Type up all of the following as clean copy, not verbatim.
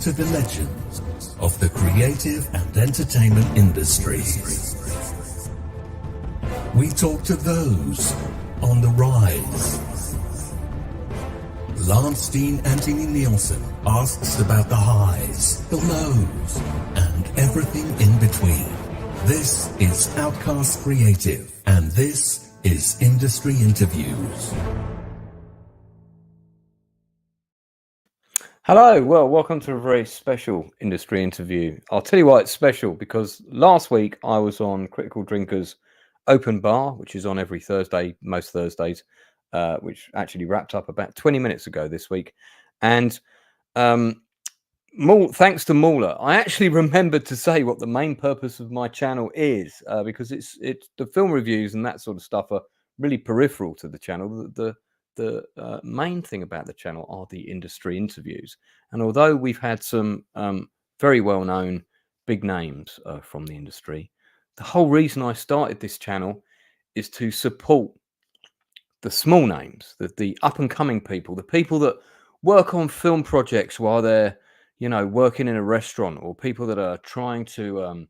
to the legends of the creative and entertainment industries. We talk to those on the rise. Lance Dean Anthony Nielsen asks about the highs, the lows, and everything in between. This is Outcasts Creative, and this is Industry Interviews. Hello, well, welcome to a very special industry interview. I'll tell you why it's special, because last week I was on Critical Drinkers Open Bar, which is on every Thursday, most Thursdays, which actually wrapped up about 20 minutes ago this week. And thanks to Mauler, I actually remembered to say what the main purpose of my channel is, because it's the film reviews and that sort of stuff are really peripheral to the channel. The main thing about the channel are the industry interviews. And although we've had some very well-known big names from the industry, the whole reason I started this channel is to support the small names, the up-and-coming people, the people that work on film projects while they're, working in a restaurant, or people that are trying to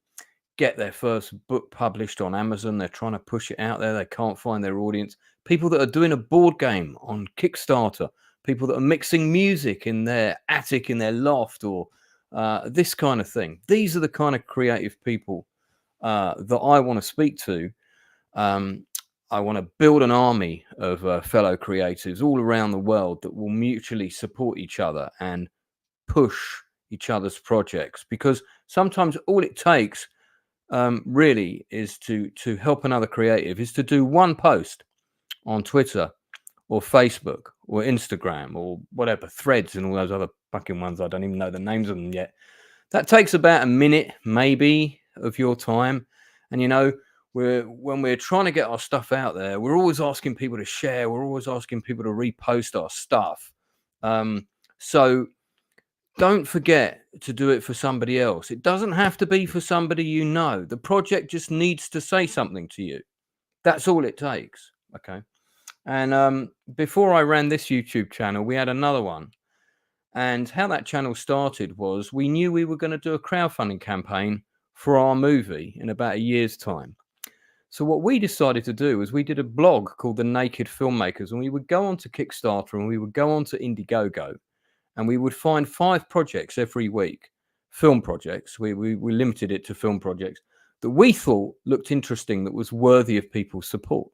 get their first book published on Amazon. They're trying to push it out there. They can't find their audience. People that are doing a board game on Kickstarter. People that are mixing music in their attic, in their loft, or this kind of thing. These are the kind of creative people that I want to speak to. I want to build an army of fellow creatives all around the world that will mutually support each other and push each other's projects. Because sometimes all it takes really is to help another creative is to do one post on Twitter or Facebook or Instagram or whatever, Threads and all those other fucking ones. I don't even know the names of them yet. That takes about a minute maybe of your time. And when we're trying to get our stuff out there, we're always asking people to share, we're always asking people to repost our stuff. So don't forget to do it for somebody else. It doesn't have to be for somebody you know. The project just needs to say something to you. That's all it takes. Okay. And before I ran this YouTube channel, we had another one. And how that channel started was we knew we were going to do a crowdfunding campaign for our movie in about a year's time. So what we decided to do was we did a blog called The Naked Filmmakers, and we would go on to Kickstarter and we would go on to Indiegogo. And we would find 5 projects every week, film projects. We limited it to film projects that we thought looked interesting, that was worthy of people's support.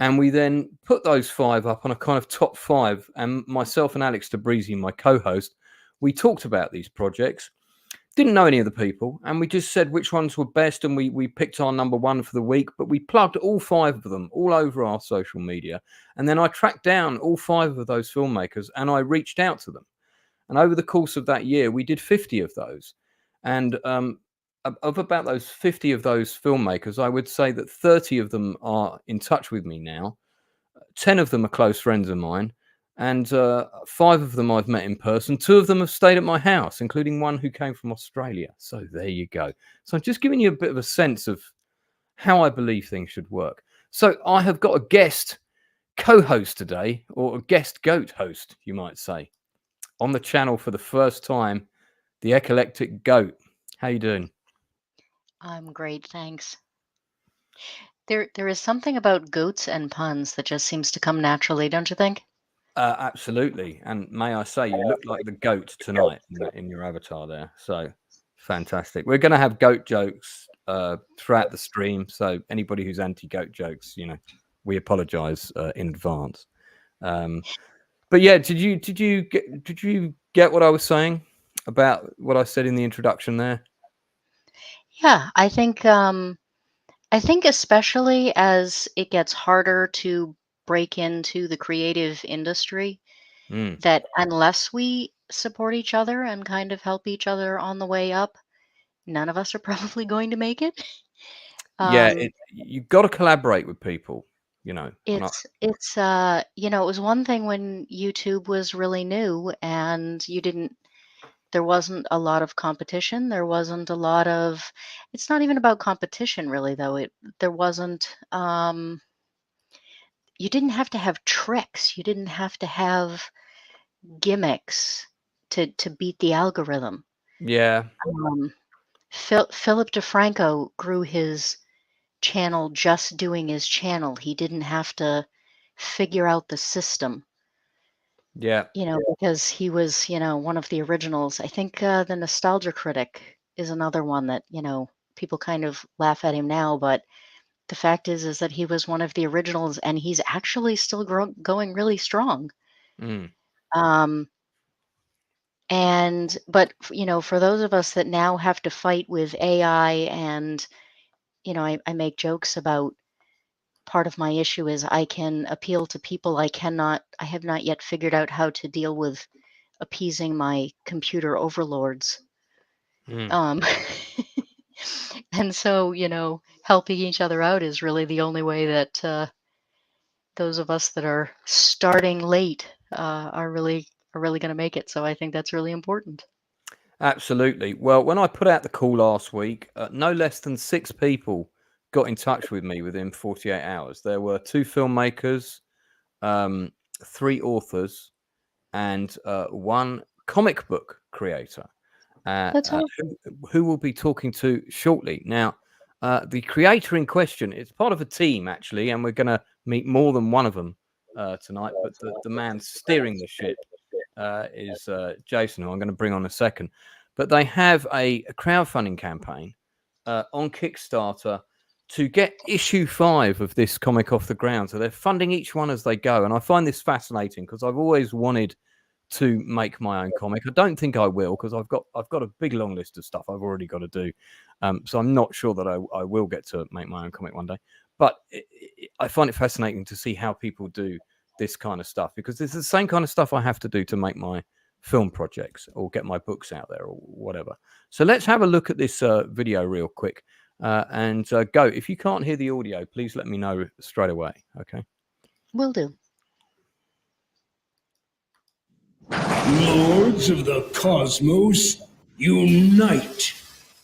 And we then put those 5 up on a kind of top 5. And myself and Alex Tabrizi, my co-host, we talked about these projects. Didn't know any of the people. And we just said which ones were best. And we picked our number 1 for the week. But we plugged all 5 of them all over our social media. And then I tracked down all 5 of those filmmakers and I reached out to them. And over the course of that year, we did 50 of those. And of about those 50 of those filmmakers, I would say that 30 of them are in touch with me now. 10 of them are close friends of mine. And 5 of them I've met in person. 2 of them have stayed at my house, including one who came from Australia. So there you go. So I'm just giving you a bit of a sense of how I believe things should work. So I have got a guest co-host today, or a guest goat host, you might say, on the channel for the first time, the Eclectic Goat. How you doing? I'm great, thanks. There is something about goats and puns that just seems to come naturally, don't you think? Absolutely. And may I say, you look like the goat tonight in your avatar there. So fantastic. We're going to have goat jokes throughout the stream. So anybody who's anti-goat jokes, we apologize in advance. But yeah, did you get what I was saying about what I said in the introduction there? Yeah, I think especially as it gets harder to break into the creative industry, that unless we support each other and kind of help each other on the way up, none of us are probably going to make it. Yeah, you've got to collaborate with people, It's it was one thing when YouTube was really new and there wasn't a lot of competition. There wasn't a lot of, it's not even about competition really though. There wasn't, you didn't have to have tricks. You didn't have to have gimmicks to beat the algorithm. Yeah. Philip DeFranco grew his channel just doing his channel. He didn't have to figure out the system, Yeah. because he was, one of the originals. I think the Nostalgia Critic is another one that, people kind of laugh at him now, but the fact is that he was one of the originals, and he's actually still going really strong. Mm. But for those of us that now have to fight with AI, and I make jokes about, part of my issue is I can appeal to people. I have not yet figured out how to deal with appeasing my computer overlords. Mm. And so, helping each other out is really the only way that those of us that are starting late are really going to make it. So I think that's really important. Absolutely. Well, when I put out the call last week, no less than 6 people got in touch with me within 48 hours. There were 2 filmmakers, 3 authors, and 1 comic book creator That's awesome. who we'll be talking to shortly. Now, the creator in question is part of a team, actually, and we're going to meet more than one of them tonight. But the man steering the ship is Jason, who I'm going to bring on in a second. But they have a crowdfunding campaign on Kickstarter to get issue 5 of this comic off the ground. So they're funding each one as they go. And I find this fascinating because I've always wanted to make my own comic. I don't think I will, because I've got a big long list of stuff I've already got to do. So I'm not sure that I will get to make my own comic one day. But I find it fascinating to see how people do this kind of stuff, because it's the same kind of stuff I have to do to make my film projects or get my books out there or whatever. So let's have a look at this video real quick and go. If you can't hear the audio, please let me know straight away. Okay. Will do. Lords of the Cosmos, unite!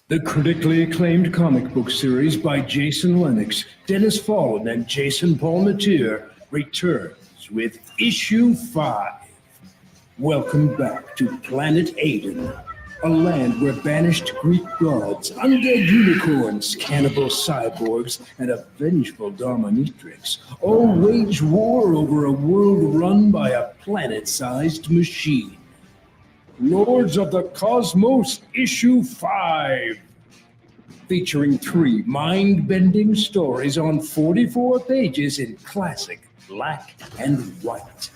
The critically acclaimed comic book series by Jason Lenox, Dennis Fallon, and Jason Palmatier returns with issue 5. Welcome back to planet Aiden, a land where banished Greek gods, undead unicorns, cannibal cyborgs, and a vengeful dominatrix all wage war over a world run by a planet-sized machine. Lords of the Cosmos, issue 5. Featuring 3 mind-bending stories on 44 pages in classic black and white.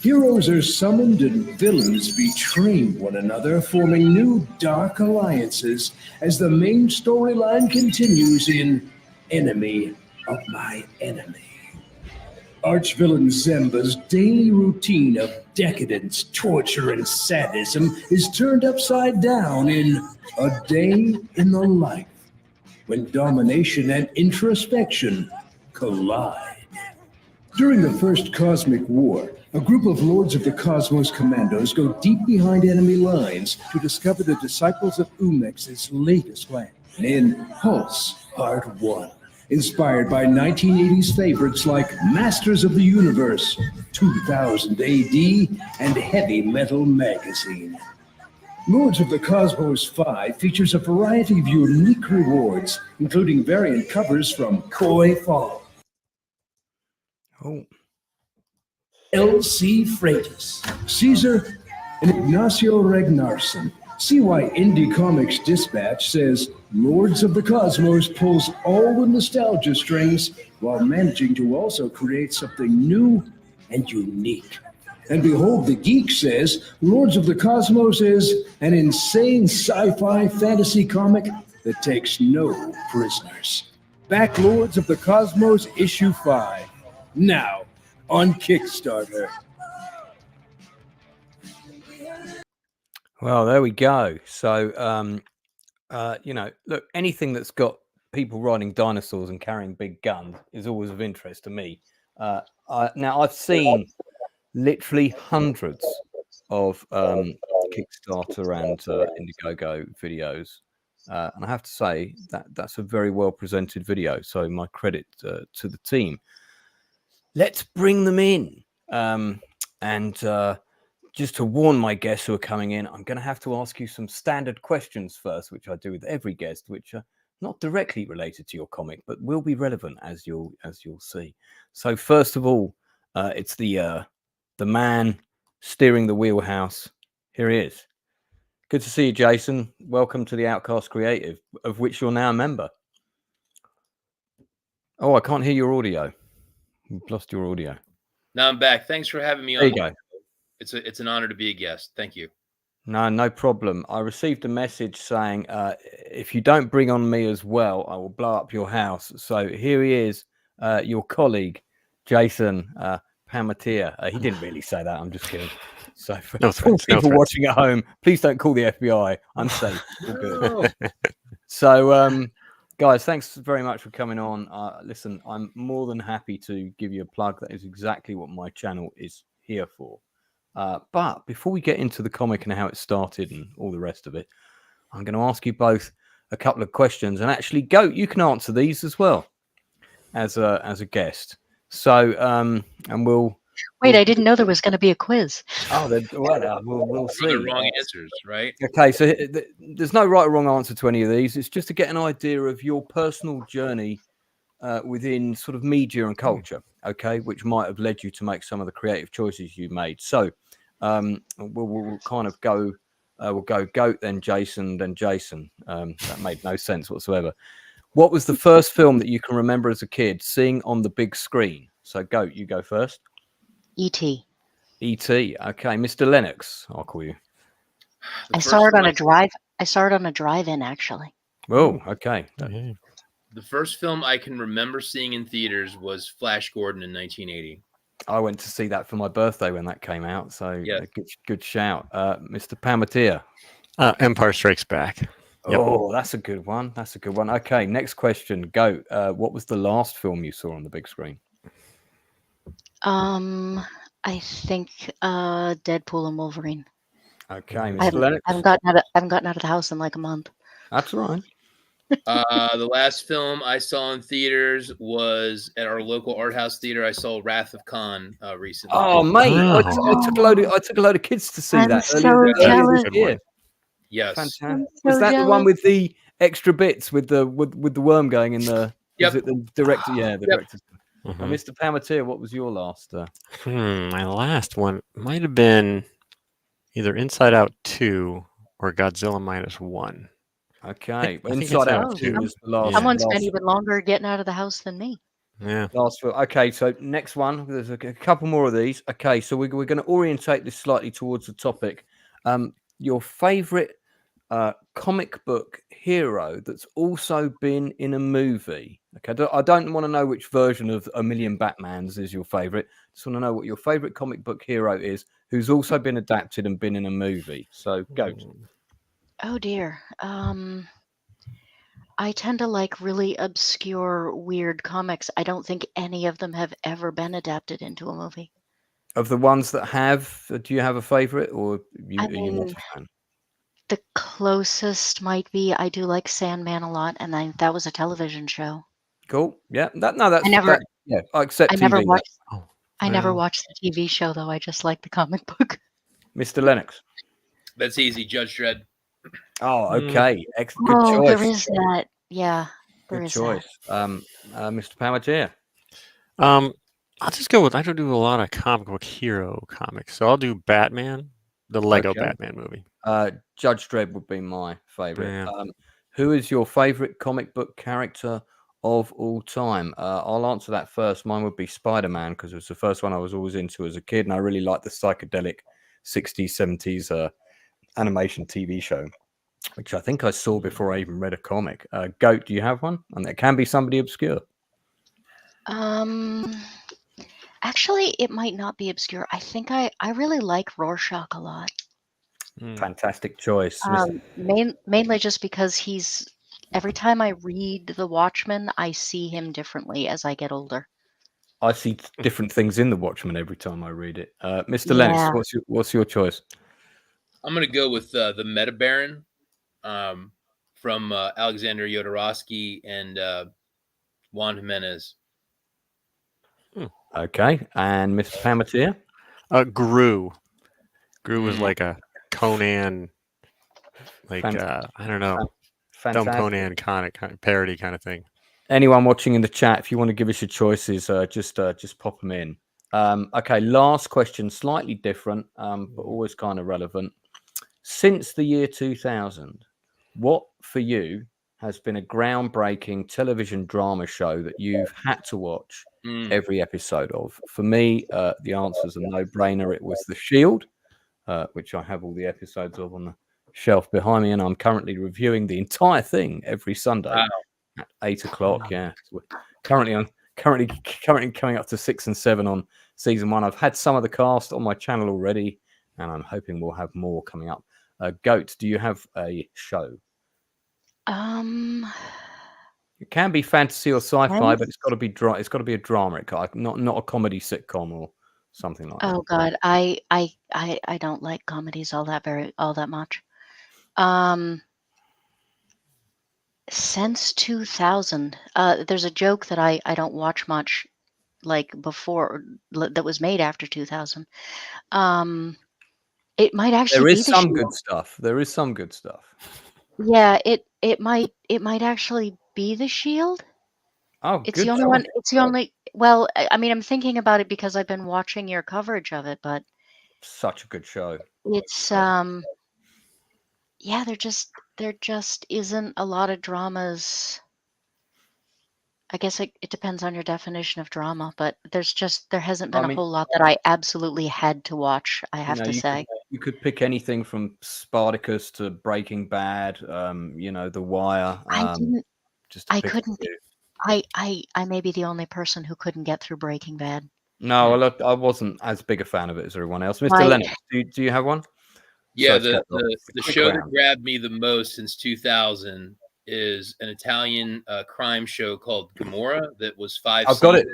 Heroes are summoned and villains betray one another, forming new dark alliances as the main storyline continues in Enemy of My Enemy. Archvillain Zemba's daily routine of decadence, torture, and sadism is turned upside down in A Day in the Life, when domination and introspection collide. During the First Cosmic War, a group of Lords of the Cosmos commandos go deep behind enemy lines to discover the disciples of Umex's latest plan. In Pulse, Part 1, inspired by 1980s favorites like Masters of the Universe, 2000 AD, and Heavy Metal Magazine. Lords of the Cosmos 5 features a variety of unique rewards, including variant covers from Koi Fall, L.C. Freitas, Caesar, and Ignacio Ragnarsson. See why INDY Comics Dispatch says Lords of the Cosmos pulls all the nostalgia strings while managing to also create something new and unique. And Behold the Geek says Lords of the Cosmos is an insane sci-fi fantasy comic that takes no prisoners. Back Lords of the Cosmos issue 5. Now on Kickstarter. Well, there we go. So, look, anything that's got people riding dinosaurs and carrying big guns is always of interest to me. Now, I've seen literally hundreds of Kickstarter and Indiegogo videos, and I have to say that's a very well presented video. So, my credit to the team. Let's bring them in and just to warn my guests who are coming in, I'm going to have to ask you some standard questions first, which I do with every guest, which are not directly related to your comic, but will be relevant as you'll see. So first of all, it's the man steering the wheelhouse. Here he is. Good to see you, Jason. Welcome to the Outcasts Creative, of which you're now a member. Oh, I can't hear your audio. We've lost your audio. Now I'm back. Thanks for having me There on. you go. It's an honor to be a guest. Thank you. No problem. I received a message saying, if you don't bring on me as well, I will blow up your house. So here he is, your colleague, Jason Pamatia. He didn't really say that. I'm just kidding. So for people watching at home, please don't call the FBI. I'm safe. All good. So, guys, thanks very much for coming on. Listen, I'm more than happy to give you a plug. That is exactly what my channel is here for. But before we get into the comic and how it started and all the rest of it, I'm going to ask you both a couple of questions. And actually, Goat, you can answer these as well as a guest. So, and we'll... Wait, I didn't know there was going to be a quiz. Oh, we'll see. The wrong answers, right? Okay, so there's no right or wrong answer to any of these. It's just to get an idea of your personal journey within sort of media and culture, okay, which might have led you to make some of the creative choices you made. So we'll kind of go, we'll go Goat, then Jason, then Jason. That made no sense whatsoever. What was the first film that you can remember as a kid seeing on the big screen? So Goat, you go first. E.T. E.T. Okay, Mr. Lenox, I'll call you. I saw it on a drive. I saw it on a drive-in, actually. Oh, okay. The first film I can remember seeing in theaters was Flash Gordon in 1980. I went to see that for my birthday when that came out. So yeah. Good shout. Mr. Pamatia. Empire Strikes Back. Yep. Oh, that's a good one. That's a good one. Okay, next question. Go. What was the last film you saw on the big screen? I think Deadpool and Wolverine. Okay, Mr. Lennox. I haven't gotten out of the house in like a month. That's all right. The last film I saw in theaters was at our local art house theater. I saw Wrath of Khan recently. Oh, mate, wow. I took a load of kids to see that. So jealous. Yes. Fantastic. Was that the one with the extra bits with the worm going in the? Yep. Was it the director? Yeah, the director. Mr. Pamatia, what was your last? My last one might have been either Inside Out 2 or Godzilla -1. Okay, Inside Out 2 was the last. Someone spent even longer getting out of the house than me. Yeah. Last film. Okay, so next one. There's a couple more of these. Okay, so we're going to orientate this slightly towards the topic. Your favorite comic book hero that's also been in a movie. Okay, I don't want to know which version of A Million Batmans is your favorite. Just want to know what your favorite comic book hero is who's also been adapted and been in a movie. So go. Oh dear. I tend to like really obscure, weird comics. I don't think any of them have ever been adapted into a movie. Of the ones that have, do you have a favorite, or are you not a fan? The closest might be, I do like Sandman a lot, and that was a television show. Cool. Yeah. I accept. I never watched the TV show though. I just like the comic book. Mr. Lennox. That's easy. Judge Dredd. Oh, okay. Good choice. There is that. Yeah. Good choice. Mr. Pamatia. I'll just go with, I don't do a lot of comic book hero comics, so I'll do Batman, the Lego Batman movie. Judge Dredd would be my favorite. Yeah. Who is your favorite comic book character of all time? I'll answer that first. Mine would be Spider-Man, because it was the first one I was always into as a kid, and I really liked the psychedelic 60s, 70s animation TV show, which I think I saw before I even read a comic. Goat, do you have one? And it can be somebody obscure. Actually, it might not be obscure. I think I really like Rorschach a lot. Fantastic choice. Mainly just because every time I read The Watchmen, I see him differently as I get older. I see different things in The Watchmen every time I read it. Mr. Lennox, what's your choice? I'm going to go with the Meta Baron from Alexander Jodorowsky and Juan Jimenez. Okay, and Mr. Pamatia? Gru. Gru was like a Conan, like Fantastic. I don't know, dumb Fantastic. Conan kind of parody kind of thing. Anyone watching in the chat, if you want to give us your choices, just pop them in. Okay, last question, slightly different, but always kind of relevant. Since the year 2000, what for you has been a groundbreaking television drama show that you've had to watch every episode of? For me, the answer is a no-brainer. It was The Shield, which I have all the episodes of on the shelf behind me, and I'm currently reviewing the entire thing every Sunday at 8 o'clock. Yeah, so currently coming up to 6 and 7 on season 1. I've had some of the cast on my channel already, and I'm hoping we'll have more coming up. Goat, do you have a show? It can be fantasy or sci-fi, but it's got to be It's got to be a drama. Not a comedy sitcom or something like that. Oh God, I don't like comedies all that much. Since 2000, there's a joke that I don't watch much, like before, that was made after 2000. It might actually There be is The some Shield. good stuff. There is some good stuff. Yeah, it might actually be The Shield. Oh, It's good the only choice. one. It's the only. Well, I mean, I'm thinking about it because I've been watching your coverage of it, but Such a good show. it's yeah, there just isn't a lot of dramas. I guess it depends on your definition of drama, but there hasn't been I a mean, whole lot that I absolutely had to watch, I have to say. you could pick anything from Spartacus to Breaking Bad. The Wire. I didn't. Just to I pick a couldn't. few. I may be the only person who couldn't get through Breaking Bad. No, well, I wasn't as big a fan of it as everyone else. Mr. My Lennox, do you have one? Yeah, Sorry to cut you off. the Quick show that round. grabbed me the most since 2000 is an Italian crime show called Gomorrah that was 5 I've got it.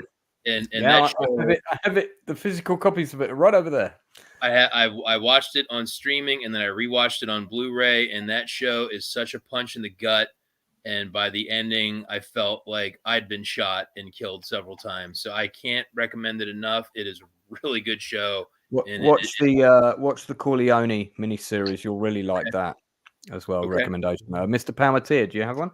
And Yeah, that show, I have it. The physical copies of it are right over there. I watched it on streaming and then I rewatched it on Blu-ray, and that show is such a punch in the gut. And by the ending, I felt like I'd been shot and killed several times. So I can't recommend it enough. It is a really good show. Watch the Corleone miniseries. You'll really like that as well. Okay. Recommendation. Mr. Palmatier, do you have one?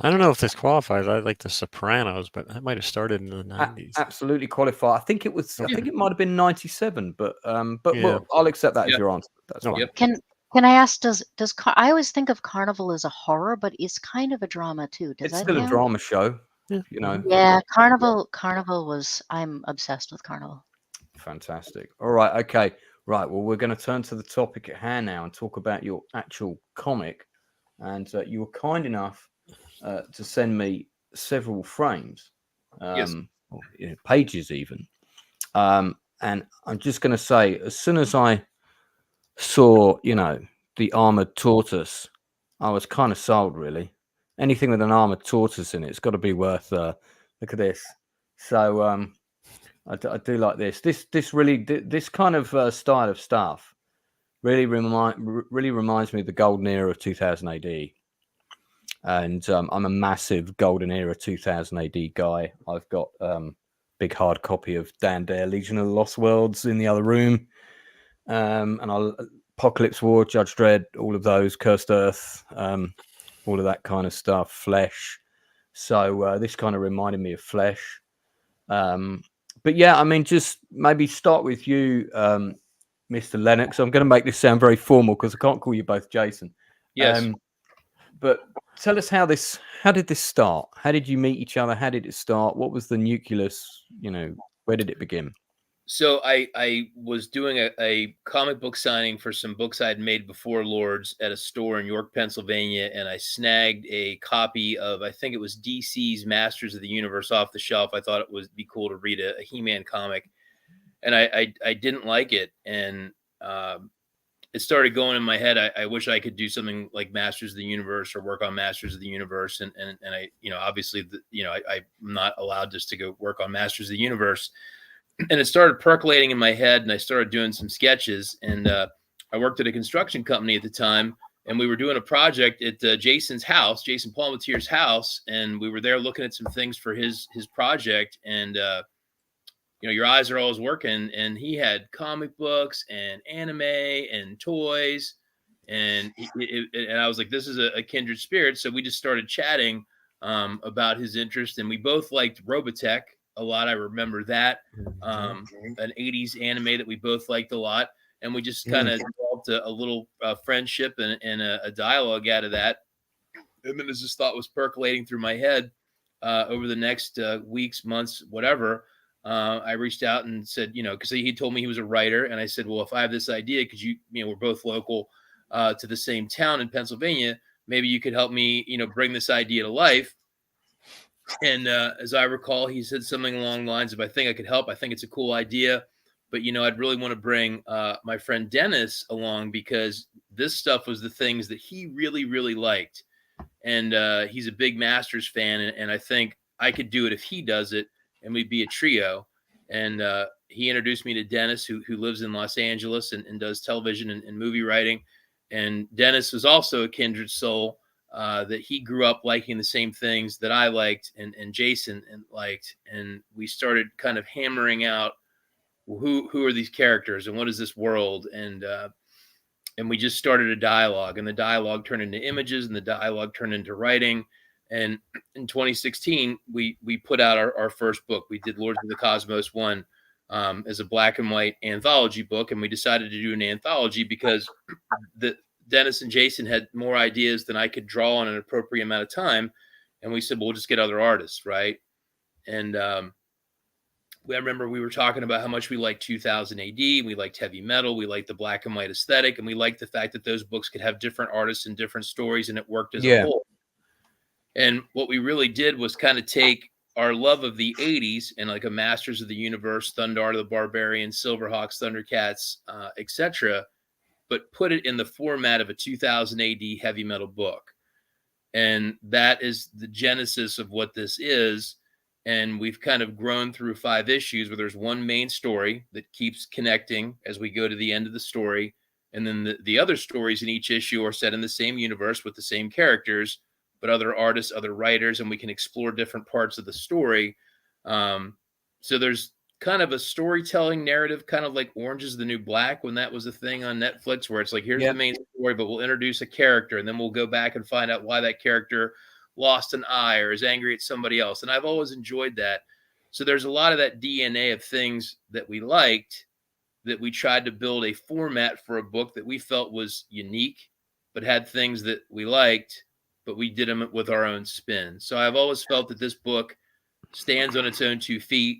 I don't know if this qualifies. I like The Sopranos, but that might have started in the 90s. Absolutely qualify. I think it was. I think it might have been 97, but Yeah. well, I'll accept that as your answer. That's fine. Yep. Can I ask? Does I always think of Carnival as a horror, but it's kind of a drama too. Does It's that still a count? drama show. Yeah. You know. Yeah, Carnival was. I'm obsessed with Carnival. Fantastic. All right. Okay. Right. Well, we're going to turn to the topic at hand now and talk about your actual comic. And you were kind enough to send me several frames, Yes. or, pages even. And I'm just going to say, as soon as I saw, the armored tortoise, I was kind of sold, really. Anything with an armored tortoise in it's got to be worth. Look at this. So I do like this. This kind of style of stuff really reminds me of the golden era of 2000 AD. And I'm a massive golden era 2000 AD guy. I've got big hard copy of Dan Dare, Legion of the Lost Worlds in the other room. And Apocalypse War, Judge Dredd, all of those, Cursed Earth, all of that kind of stuff, Flesh. So this kind of reminded me of Flesh. But yeah, I mean, just maybe start with you, Mr. Lennox. I'm going to make this sound very formal because I can't call you both Jason. Yes. But tell us how did this start? How did you meet each other? How did it start? What was the nucleus? Where did it begin? So I was doing a comic book signing for some books I'd made before Lords at a store in York, Pennsylvania, and I snagged a copy of, I think it was DC's Masters of the Universe off the shelf. I thought it would be cool to read a He-Man comic, and I didn't like it, and it started going in my head. I wish I could do something like Masters of the Universe or work on Masters of the Universe, and I obviously I'm not allowed just to go work on Masters of the Universe. And it started percolating in my head, and I started doing some sketches. And I worked at a construction company at the time, and we were doing a project at Jason's house, Jason Palmatier's house, and we were there looking at some things for his project. And your eyes are always working. And he had comic books and anime and toys. And and I was like, this is a kindred spirit. So we just started chatting about his interest. And we both liked Robotech a lot. I remember that. An 80s anime that we both liked a lot. And we just kind of developed a little friendship and a dialogue out of that. And then as this thought was percolating through my head over the next weeks, months, whatever, I reached out and said, because he told me he was a writer. And I said, well, if I have this idea, because we're both local to the same town in Pennsylvania, maybe you could help me, bring this idea to life. And as I recall, he said something along the lines of, I think I could help. I think it's a cool idea. But, I'd really want to bring my friend Dennis along, because this stuff was the things that he really, really liked. And he's a big Masters fan. And I think I could do it if he does it, and we'd be a trio. And he introduced me to Dennis, who lives in Los Angeles and does television and movie writing. And Dennis was also a kindred soul, that he grew up liking the same things that I liked and Jason liked. And we started kind of hammering out, who are these characters and what is this world? And we just started a dialogue, and the dialogue turned into images, and the dialogue turned into writing. And in 2016, we put out our first book. We did Lords of the Cosmos 1 as a black and white anthology book. And we decided to do an anthology because Dennis and Jason had more ideas than I could draw in an appropriate amount of time. And we said, well, we'll just get other artists, right? And I remember we were talking about how much we liked 2000 AD. We liked heavy metal. We liked the black and white aesthetic. And we liked the fact that those books could have different artists and different stories, and it worked as a whole. And what we really did was kind of take our love of the 80s and like a Masters of the Universe, Thundar the Barbarian, Silverhawks, Thundercats, etc., but put it in the format of a 2000 AD heavy metal book. And that is the genesis of what this is. And we've kind of grown through 5 issues where there's one main story that keeps connecting as we go to the end of the story. And then the other stories in each issue are set in the same universe with the same characters, but other artists, other writers, and we can explore different parts of the story. So there's kind of a storytelling narrative, kind of like Orange is the New Black, when that was a thing on Netflix, where it's like, here's the main story, but we'll introduce a character, and then we'll go back and find out why that character lost an eye or is angry at somebody else. And I've always enjoyed that. So there's a lot of that DNA of things that we liked, that we tried to build a format for a book that we felt was unique, but had things that we liked, but we did them with our own spin. So I've always felt that this book stands on its own 2 feet,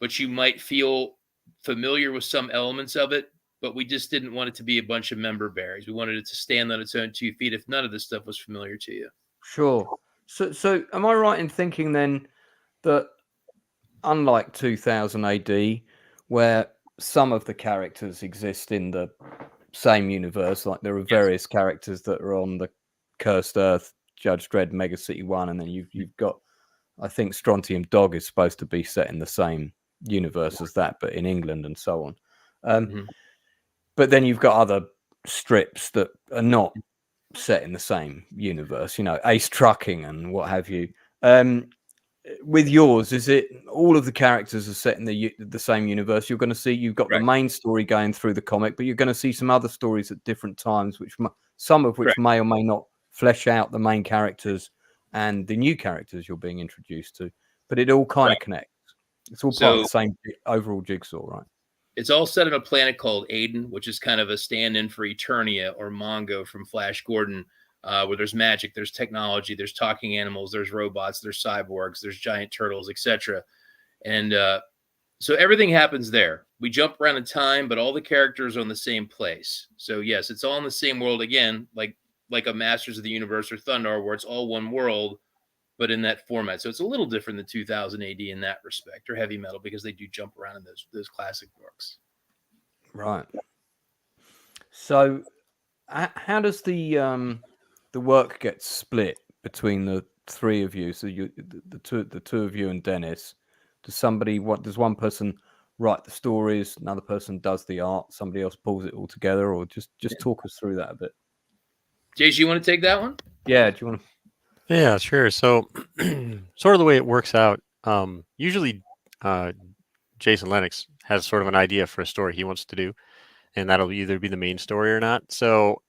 but you might feel familiar with some elements of it, but we just didn't want it to be a bunch of member berries. We wanted it to stand on its own 2 feet if none of this stuff was familiar to you. Sure. So am I right in thinking then that unlike 2000 AD, where some of the characters exist in the same universe, like there are various characters that are on the Cursed Earth, Judge Dredd, Mega City 1, and then you've got, I think Strontium Dog is supposed to be set in the same universe as that, but in England and so on. But then you've got other strips that are not set in the same universe, Ace Trucking and what have you. With yours, is it all of the characters are set in the same universe? You're going to see, you've got the main story going through the comic, but you're going to see some other stories at different times, some of which may or may not flesh out the main characters and the new characters you're being introduced to, but it all kind of connects. It's all part of the same overall jigsaw, right? It's all set on a planet called Aiden, which is kind of a stand-in for Eternia or Mongo from Flash Gordon, where there's magic, there's technology, there's talking animals, there's robots, there's cyborgs, there's giant turtles, etc. And so everything happens there. We jump around in time, but all the characters are in the same place. So yes, it's all in the same world again, like a Masters of the Universe or Thundar, where it's all one world, but in that format. So it's a little different than 2000 AD in that respect, or heavy metal, because they do jump around in those classic books. Right. So how does the work get split between the 3 of you? So the two of you and Dennis. Does one person write the stories, another person does the art, somebody else pulls it all together, or just talk us through that a bit? Jace, you want to take that one? Yeah, do you want to? Yeah, sure. So sort of the way it works out, usually Jason Lenox has sort of an idea for a story he wants to do, and that'll either be the main story or not. So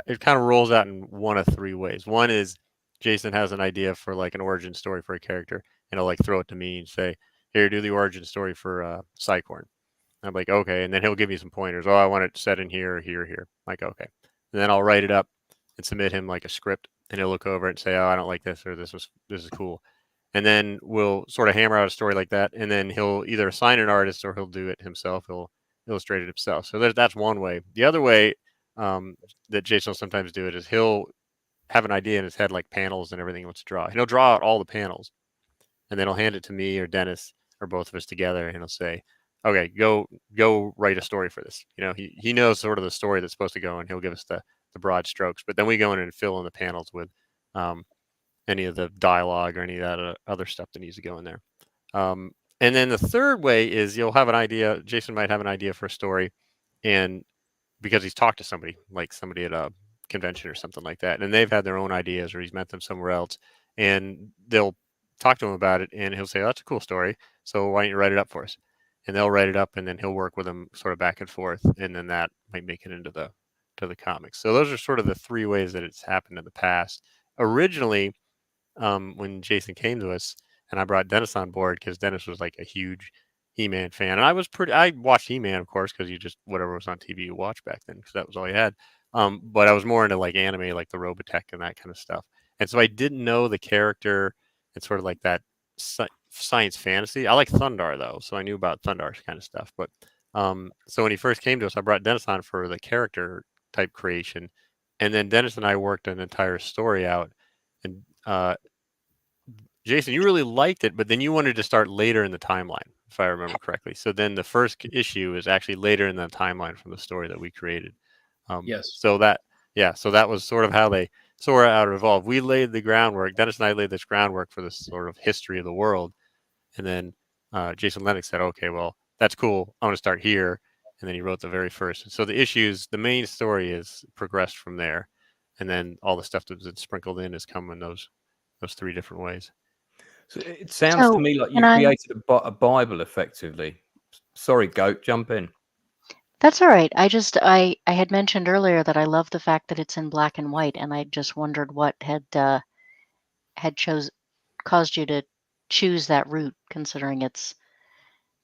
it kind of rolls out in one of three ways. One is Jason has an idea for like an origin story for a character, and he'll like throw it to me and say, "Here, do the origin story for Cycorn." I'm like, okay, and then he'll give me some pointers. Oh, I want it set in here, here, here. I'm like, okay, and then I'll write it up and submit him like a script, and he'll look over it and say, "Oh, I don't like this," or "This is cool," and then we'll sort of hammer out a story like that, and then he'll either assign an artist or he'll do it himself. He'll illustrate it himself. So that's one way. The other way that Jason will sometimes do it is he'll have an idea in his head, like panels and everything he wants to draw. And he'll draw out all the panels, and then he'll hand it to me or Dennis or both of us together, and he'll say, "Okay, go write a story for this." He knows sort of the story that's supposed to go, and he'll give us the broad strokes. But then we go in and fill in the panels with any of the dialogue or any of that other stuff that needs to go in there. And then the third way is you'll have an idea. Jason might have an idea for a story, and because he's talked to somebody, like somebody at a convention or something like that, and they've had their own ideas, or he's met them somewhere else, and they'll talk to him about it, and he'll say, "Oh, that's a cool story. So why don't you write it up for us?" And they'll write it up, and then he'll work with them sort of back and forth, and then that might make it into the comics. So those are sort of the three ways that it's happened in the past. Originally, when Jason came to us, and I brought Dennis on board because Dennis was like a huge He-Man fan, and I watched He-Man, of course, because you just whatever was on TV you watched back then, because that was all you had. But I was more into like anime, like the Robotech and that kind of stuff, and so I didn't know the character and sort of like that science fantasy. I like Thundar though, so I knew about Thundar's kind of stuff. But so when he first came to us, I brought Dennis on for the character type creation, and then Dennis and I worked an entire story out. And Jason, you really liked it, but then you wanted to start later in the timeline, if I remember correctly. So then the first issue is actually later in the timeline from the story that we created. Yes. So that was sort of how they sort of out evolved. We laid the groundwork. Dennis and I laid this groundwork for this sort of history of the world, and then Jason Lennox said, "Okay, well, that's cool. I want to start here." And then he wrote the very first. So the main story is progressed from there, and then all the stuff that's sprinkled in has come in those three different ways. So it sounds to me like you created a Bible effectively. Sorry, Goat, jump in. That's all right. I had mentioned earlier that I love the fact that it's in black and white, and I just wondered what had caused you to choose that route, considering it's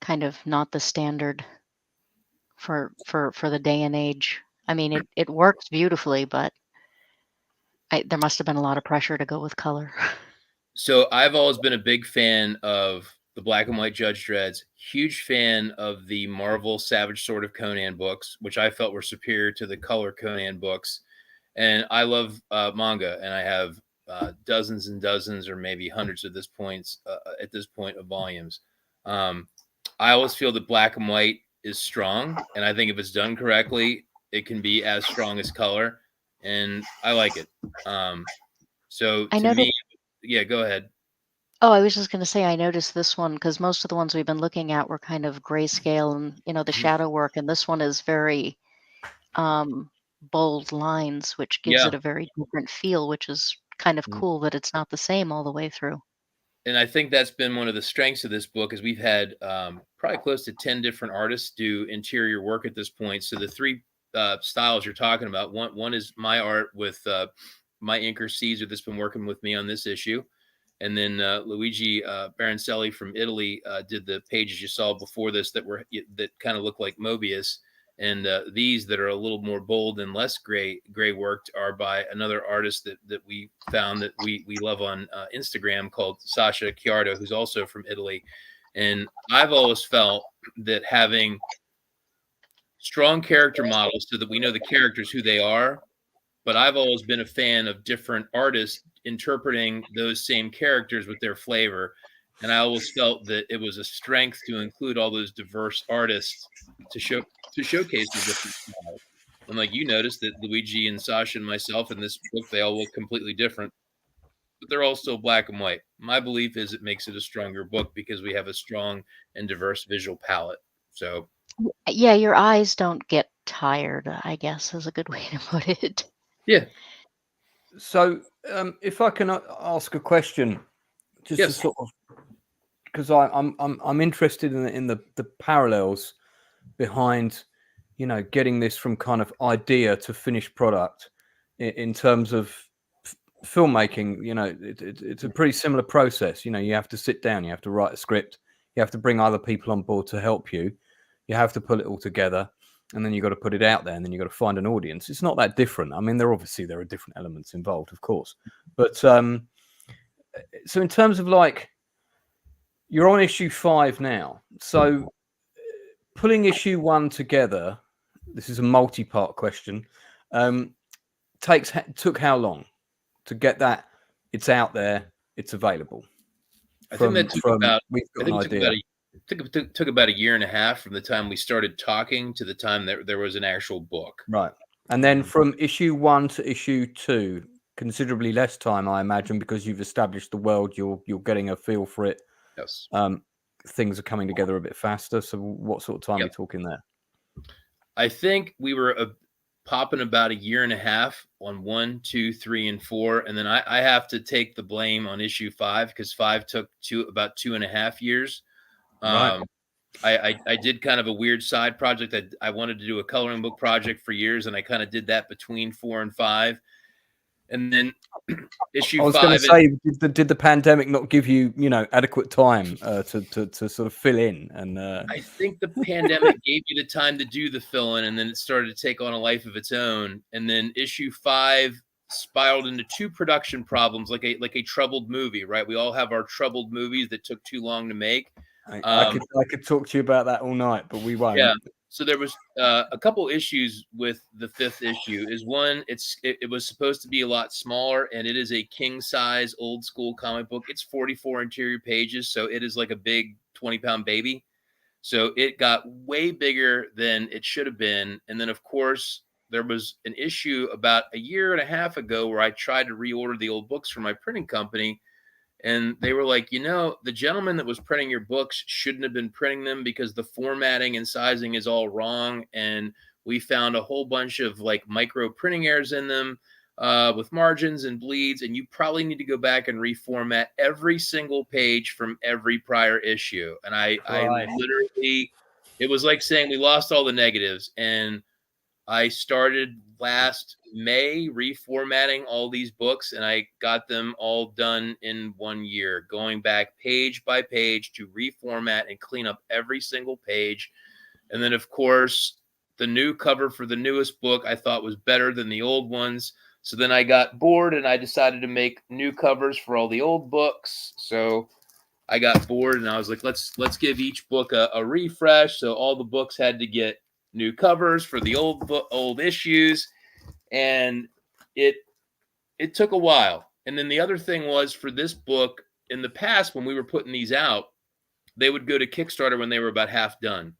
kind of not the standard for the day and age. I mean, it works beautifully, but there must have been a lot of pressure to go with color. So I've always been a big fan of the black and white Judge Dredd's, huge fan of the Marvel Savage Sword of Conan books, which I felt were superior to the color Conan books. And I love manga, and I have dozens and dozens, or maybe hundreds at this point of volumes. I always feel that black and white is strong, and I think if it's done correctly, it can be as strong as color, and I like it. So to me, yeah, go ahead. Oh, I was just going to say, I noticed this one because most of the ones we've been looking at were kind of grayscale and, the shadow work. And this one is very bold lines, which gives it a very different feel, which is kind of cool that it's not the same all the way through. And I think that's been one of the strengths of this book is we've had probably close to 10 different artists do interior work at this point. So the three styles you're talking about, one is my art with my inker Caesar that's been working with me on this issue. And then Luigi Baroncelli from Italy did the pages you saw before this that kind of look like Mobius. And these that are a little more bold and less gray worked are by another artist that we found that we love on Instagram called Sasha Chiardo, who's also from Italy. And I've always felt that having strong character models so that we know the characters who they are, but I've always been a fan of different artists interpreting those same characters with their flavor. And I always felt that it was a strength to include all those diverse artists to showcase the different styles. And like you noticed that Luigi and Sasha and myself in this book, they all look completely different, but they're all still black and white. My belief is it makes it a stronger book because we have a strong and diverse visual palette. So yeah, your eyes don't get tired, I guess is a good way to put it. Yeah. So if I can ask a question, just to sort of because I'm interested in the parallels behind, you know, getting this from kind of idea to finished product in terms of filmmaking. You know, it's a pretty similar process. You know, you have to sit down, you have to write a script, you have to bring other people on board to help you, you have to put it all together, and then you've got to put it out there, and then you've got to find an audience. It's not that different. I mean, there are different elements involved, of course, but so in terms of, like, you're on issue 5 now, so pulling issue 1 together, this is a multi-part question, took how long to get that? It's out there, it's available. I think that took about, we've got I an think idea. took about a year and a half from the time we started talking to the time that there was an actual book. Right. And then from issue 1 to issue 2, considerably less time, I imagine, because you've established the world, you're getting a feel for it. Yes. Things are coming together a bit faster. So what sort of time are we talking there? I think we were popping about a year and a half on 1, 2, 3, and 4. And then I have to take the blame on issue 5 because 5 took about 2.5 years. Right. I did kind of a weird side project. I wanted to do a coloring book project for years, and I kind of did that between 4 and 5. And then issue 5. I was going to say, did the pandemic not give you, you know, adequate time to sort of fill in? And I think the pandemic gave you the time to do the fill in, and then it started to take on a life of its own. And then issue 5 spiraled into 2 production problems, like a troubled movie, right? We all have our troubled movies that took too long to make. I could talk to you about that all night, but we won't. Yeah. So there was a couple issues with the 5th issue. Is one, it was supposed to be a lot smaller, and it is a king size old school comic book. It's 44 interior pages, so it is like a big 20-pound baby. So it got way bigger than it should have been. And then, of course, there was an issue about a year and a half ago where I tried to reorder the old books from my printing company. And they were like, you know, the gentleman that was printing your books shouldn't have been printing them because the formatting and sizing is all wrong. And we found a whole bunch of like micro printing errors in them with margins and bleeds. And you probably need to go back and reformat every single page from every prior issue. And I literally, it was like saying we lost all the negatives. And I started last May reformatting all these books, and I got them all done in 1 year, going back page by page to reformat and clean up every single page. And then, of course, the new cover for the newest book I thought was better than the old ones. So then I got bored and I decided to make new covers for all the old books. So I got bored and I was like, let's give each book a refresh. So all the books had to get new covers for the old issues, and it took a while. And then the other thing was, for this book, in the past when we were putting these out, they would go to Kickstarter when they were about half done.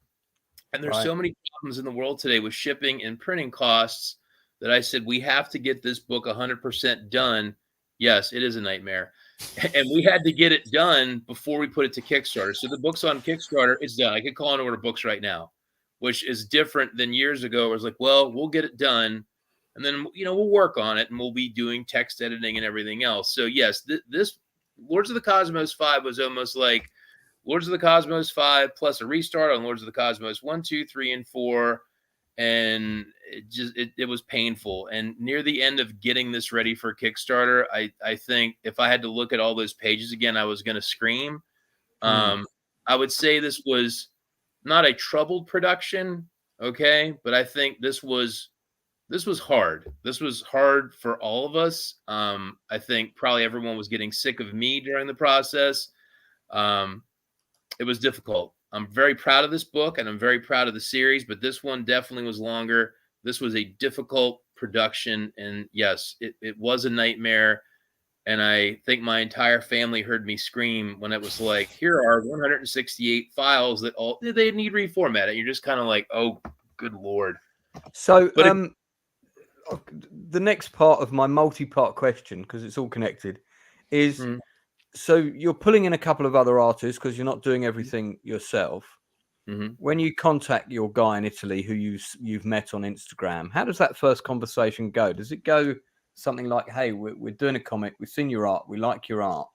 And there's so many problems in the world today with shipping and printing costs that I said, we have to get this book 100% done. Yes, it is a nightmare. And we had to get it done before we put it to Kickstarter. So the book's on Kickstarter, it's done. I could call and order books right now, which is different than years ago. Where it's like, well, we'll get it done, and then, you know, we'll work on it, and we'll be doing text editing and everything else. So yes, this Lords of the Cosmos 5 was almost like Lords of the Cosmos 5 plus a restart on Lords of the Cosmos 1, 2, 3, and 4, and it was painful. And near the end of getting this ready for Kickstarter, I think if I had to look at all those pages again, I was going to scream. I would say this was not a troubled production, okay, but I think this was hard. This was hard for all of us. I think probably everyone was getting sick of me during the process. It was difficult. I'm very proud of this book, and I'm very proud of the series, but this one definitely was longer. This was a difficult production, and yes, it was a nightmare. And I think my entire family heard me scream when it was like, here are 168 files that they need reformatted. You're just kind of like, oh, good Lord. So the next part of my multi-part question, because it's all connected, is so you're pulling in a couple of other artists because you're not doing everything yourself. When you contact your guy in Italy who you've met on Instagram, how does that first conversation go? Does it go something like, hey, we're doing a comic, we've seen your art, we like your art,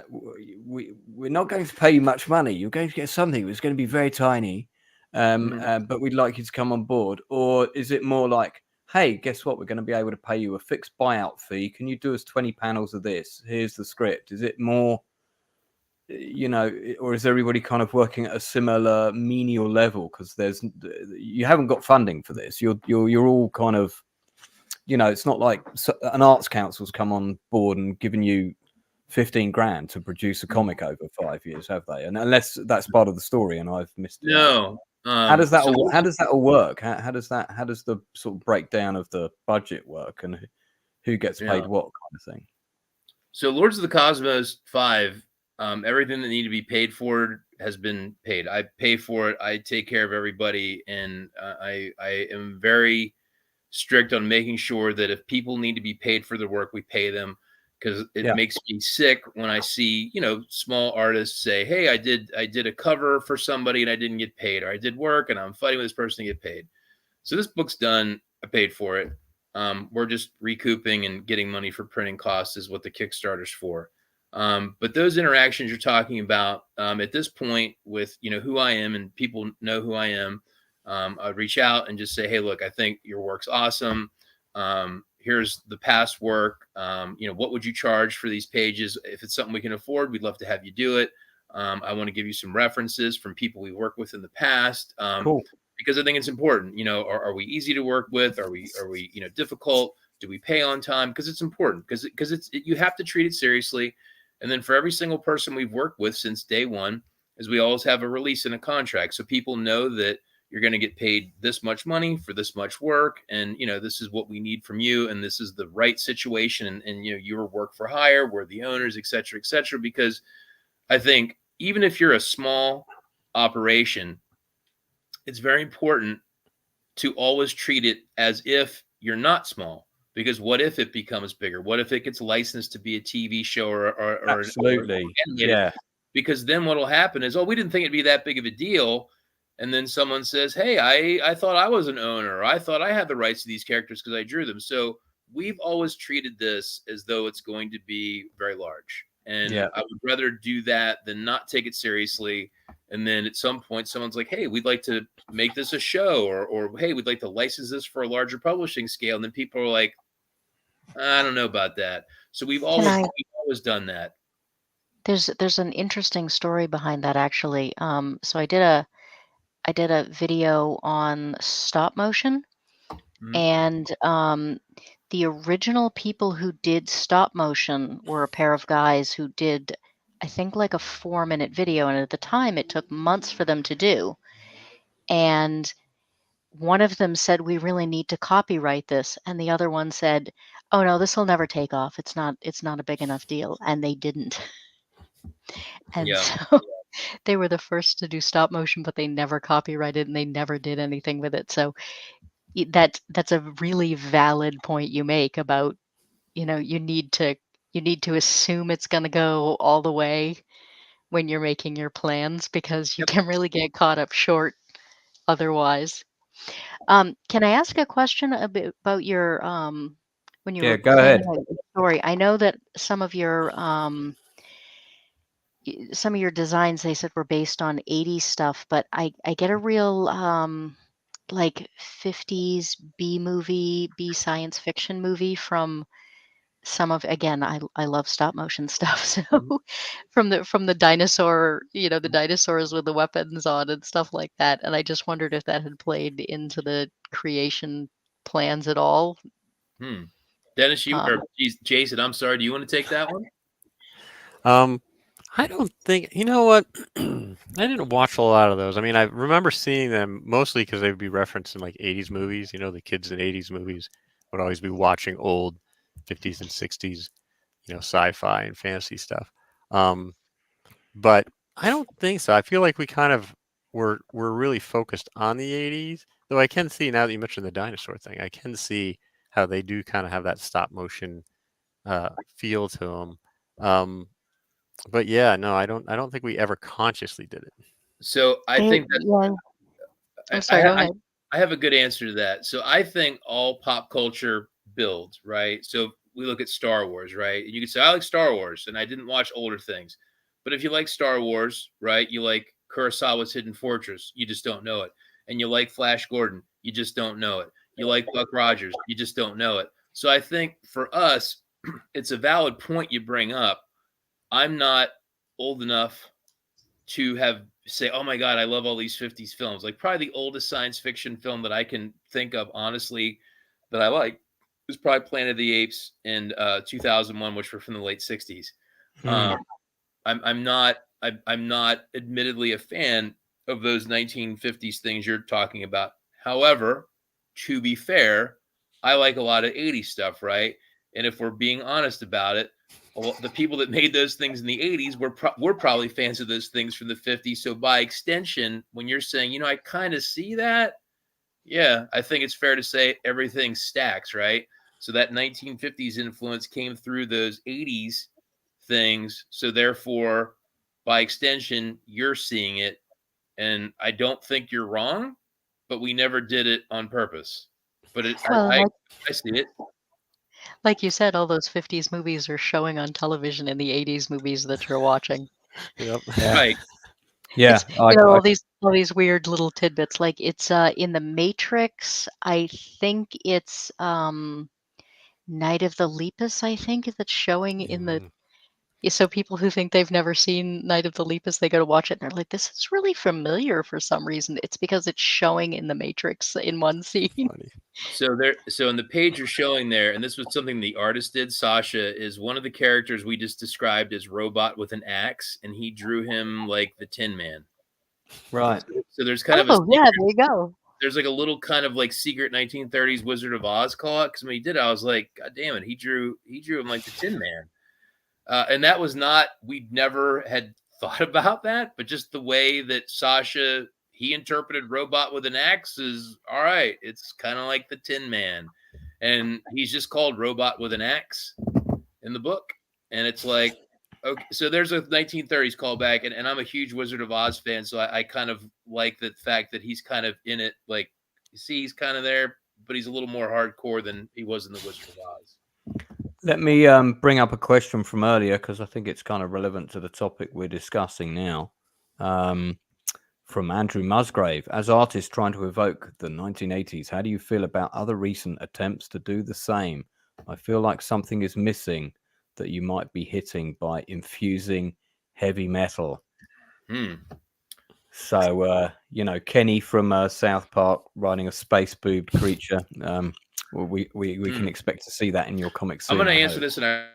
we're not going to pay you much money. You're going to get something. It's going to be very tiny, but we'd like you to come on board. Or is it more like, hey, guess what? We're going to be able to pay you a fixed buyout fee. Can you do us 20 panels of this? Here's the script. Is it more, or is everybody kind of working at a similar menial level? Because you haven't got funding for this. You're all kind of, it's not like an arts council's come on board and given you 15 grand to produce a comic over 5 years, have they? And unless that's part of the story and I've missed it. No. How does that all work? How does the sort of breakdown of the budget work, and who gets paid what kind of thing? So Lords of the Cosmos 5, everything that needed to be paid for has been paid. I pay for it. I take care of everybody, and I am very strict on making sure that if people need to be paid for their work, we pay them, because it makes me sick when I see, small artists say, hey, I did a cover for somebody and I didn't get paid, or I did work and I'm fighting with this person to get paid. So this book's done. I paid for it. We're just recouping and getting money for printing costs is what the Kickstarter's for. But those interactions you're talking about, at this point with, who I am, and people know who I am, I'd reach out and just say, hey, look, I think your work's awesome. Here's the past work. What would you charge for these pages? If it's something we can afford, we'd love to have you do it. I want to give you some references from people we worked with in the past. Cool. Because I think it's important. Are we easy to work with? Are we difficult? Do we pay on time? Because it's important. Because you have to treat it seriously. And then for every single person we've worked with since day one, is we always have a release and a contract, so people know that you're going to get paid this much money for this much work. And, this is what we need from you. And this is the right situation. And your work for hire, we're the owners, et cetera, because I think even if you're a small operation, it's very important to always treat it as if you're not small, because what if it becomes bigger? What if it gets licensed to be a TV show or absolutely. Yeah. Because then what'll happen is, we didn't think it'd be that big of a deal. And then someone says, hey, I thought I was an owner. Or I thought I had the rights to these characters because I drew them. So we've always treated this as though it's going to be very large. And I would rather do that than not take it seriously. And then at some point, someone's like, hey, we'd like to make this a show, or hey, we'd like to license this for a larger publishing scale. And then people are like, I don't know about that. So we've always done that. There's an interesting story behind that, actually. So I did a video on stop motion, and the original people who did stop motion were a pair of guys who did, I think, like a 4-minute video, and at the time it took months for them to do. And one of them said, we really need to copyright this, and the other one said, oh no, this will never take off. It's not a big enough deal. And they didn't. And so they were the first to do stop motion, but they never copyrighted and they never did anything with it. So that's a really valid point you make about, you need to assume it's going to go all the way when you're making your plans, because you can really get caught up short otherwise. Can I ask a question about your when you were go ahead. planning the story? I know that some of your designs, they said, were based on 80s stuff, but I get a real like 50s B science fiction movie from some of, again, I love stop motion stuff. So from the dinosaur, the dinosaurs with the weapons on and stuff like that. And I just wondered if that had played into the creation plans at all. Dennis, Jason, I'm sorry. Do you want to take that one? I don't think, you know what? I didn't watch a lot of those. I mean, I remember seeing them mostly because they would be referenced in like 80s movies. The kids in 80s movies would always be watching old 50s and 60s, sci-fi and fantasy stuff. But I don't think so. I feel like we kind of were really focused on the 80s, though I can see, now that you mentioned the dinosaur thing, I can see how they do kind of have that stop motion feel to them. But yeah, no, I don't think we ever consciously did it. So I think that I'm sorry, go ahead. I have a good answer to that. So I think all pop culture builds, right? So we look at Star Wars, right? And you could say, I like Star Wars, and I didn't watch older things. But if you like Star Wars, right, you like Kurosawa's Hidden Fortress, you just don't know it. And you like Flash Gordon, you just don't know it. You like Buck Rogers, you just don't know it. So I think for us, it's a valid point you bring up. I'm not old enough to say, oh my God, I love all these 50s films. Like probably the oldest science fiction film that I can think of, honestly, that I like was probably Planet of the Apes and 2001, which were from the late 60s. I'm not admittedly a fan of those 1950s things you're talking about. However, to be fair, I like a lot of 80s stuff, right? And if we're being honest about it, the people that made those things in the 80s were probably fans of those things from the 50s. So by extension, when you're saying, I kind of see that, yeah, I think it's fair to say everything stacks, right? So that 1950s influence came through those 80s things. So therefore, by extension, you're seeing it. And I don't think you're wrong, but we never did it on purpose. But I see it. Like you said, all those 50s movies are showing on television in the 80s movies that you're watching. Yep. Right. Yeah. All these weird little tidbits. Like it's in the Matrix, I think it's Night of the Lepus, I think, that's showing in the. So people who think they've never seen Night of the Lepus, they go to watch it and they're like, this is really familiar for some reason. It's because it's showing in the Matrix in one scene. Funny. So in the page you're showing there, and this was something the artist did, Sasha, is one of the characters we just described as Robot with an axe, and he drew him like the Tin Man. Right. So there's kind of there you go. There's like a little kind of like secret 1930s Wizard of Oz call it, because when he did it, I was like, God damn it, he drew him like the Tin Man. And that was not, we never had thought about that, but just the way that Sasha, he interpreted Robot with an axe is, all right, it's kind of like the Tin Man. And he's just called Robot with an Axe in the book. And it's like, okay, so there's a 1930s callback, and I'm a huge Wizard of Oz fan, so I kind of like the fact that he's kind of in it. Like, you see, he's kind of there, but he's a little more hardcore than he was in the Wizard of Oz. Let me bring up a question from earlier, because I think it's kind of relevant to the topic we're discussing now. From Andrew Musgrave. As artists trying to evoke the 1980s, how do you feel about other recent attempts to do the same? I feel like something is missing that you might be hitting by infusing heavy metal. So, Kenny from South Park riding a space-boobed creature. We can expect to see that in your comics soon. I'm going to answer this, and I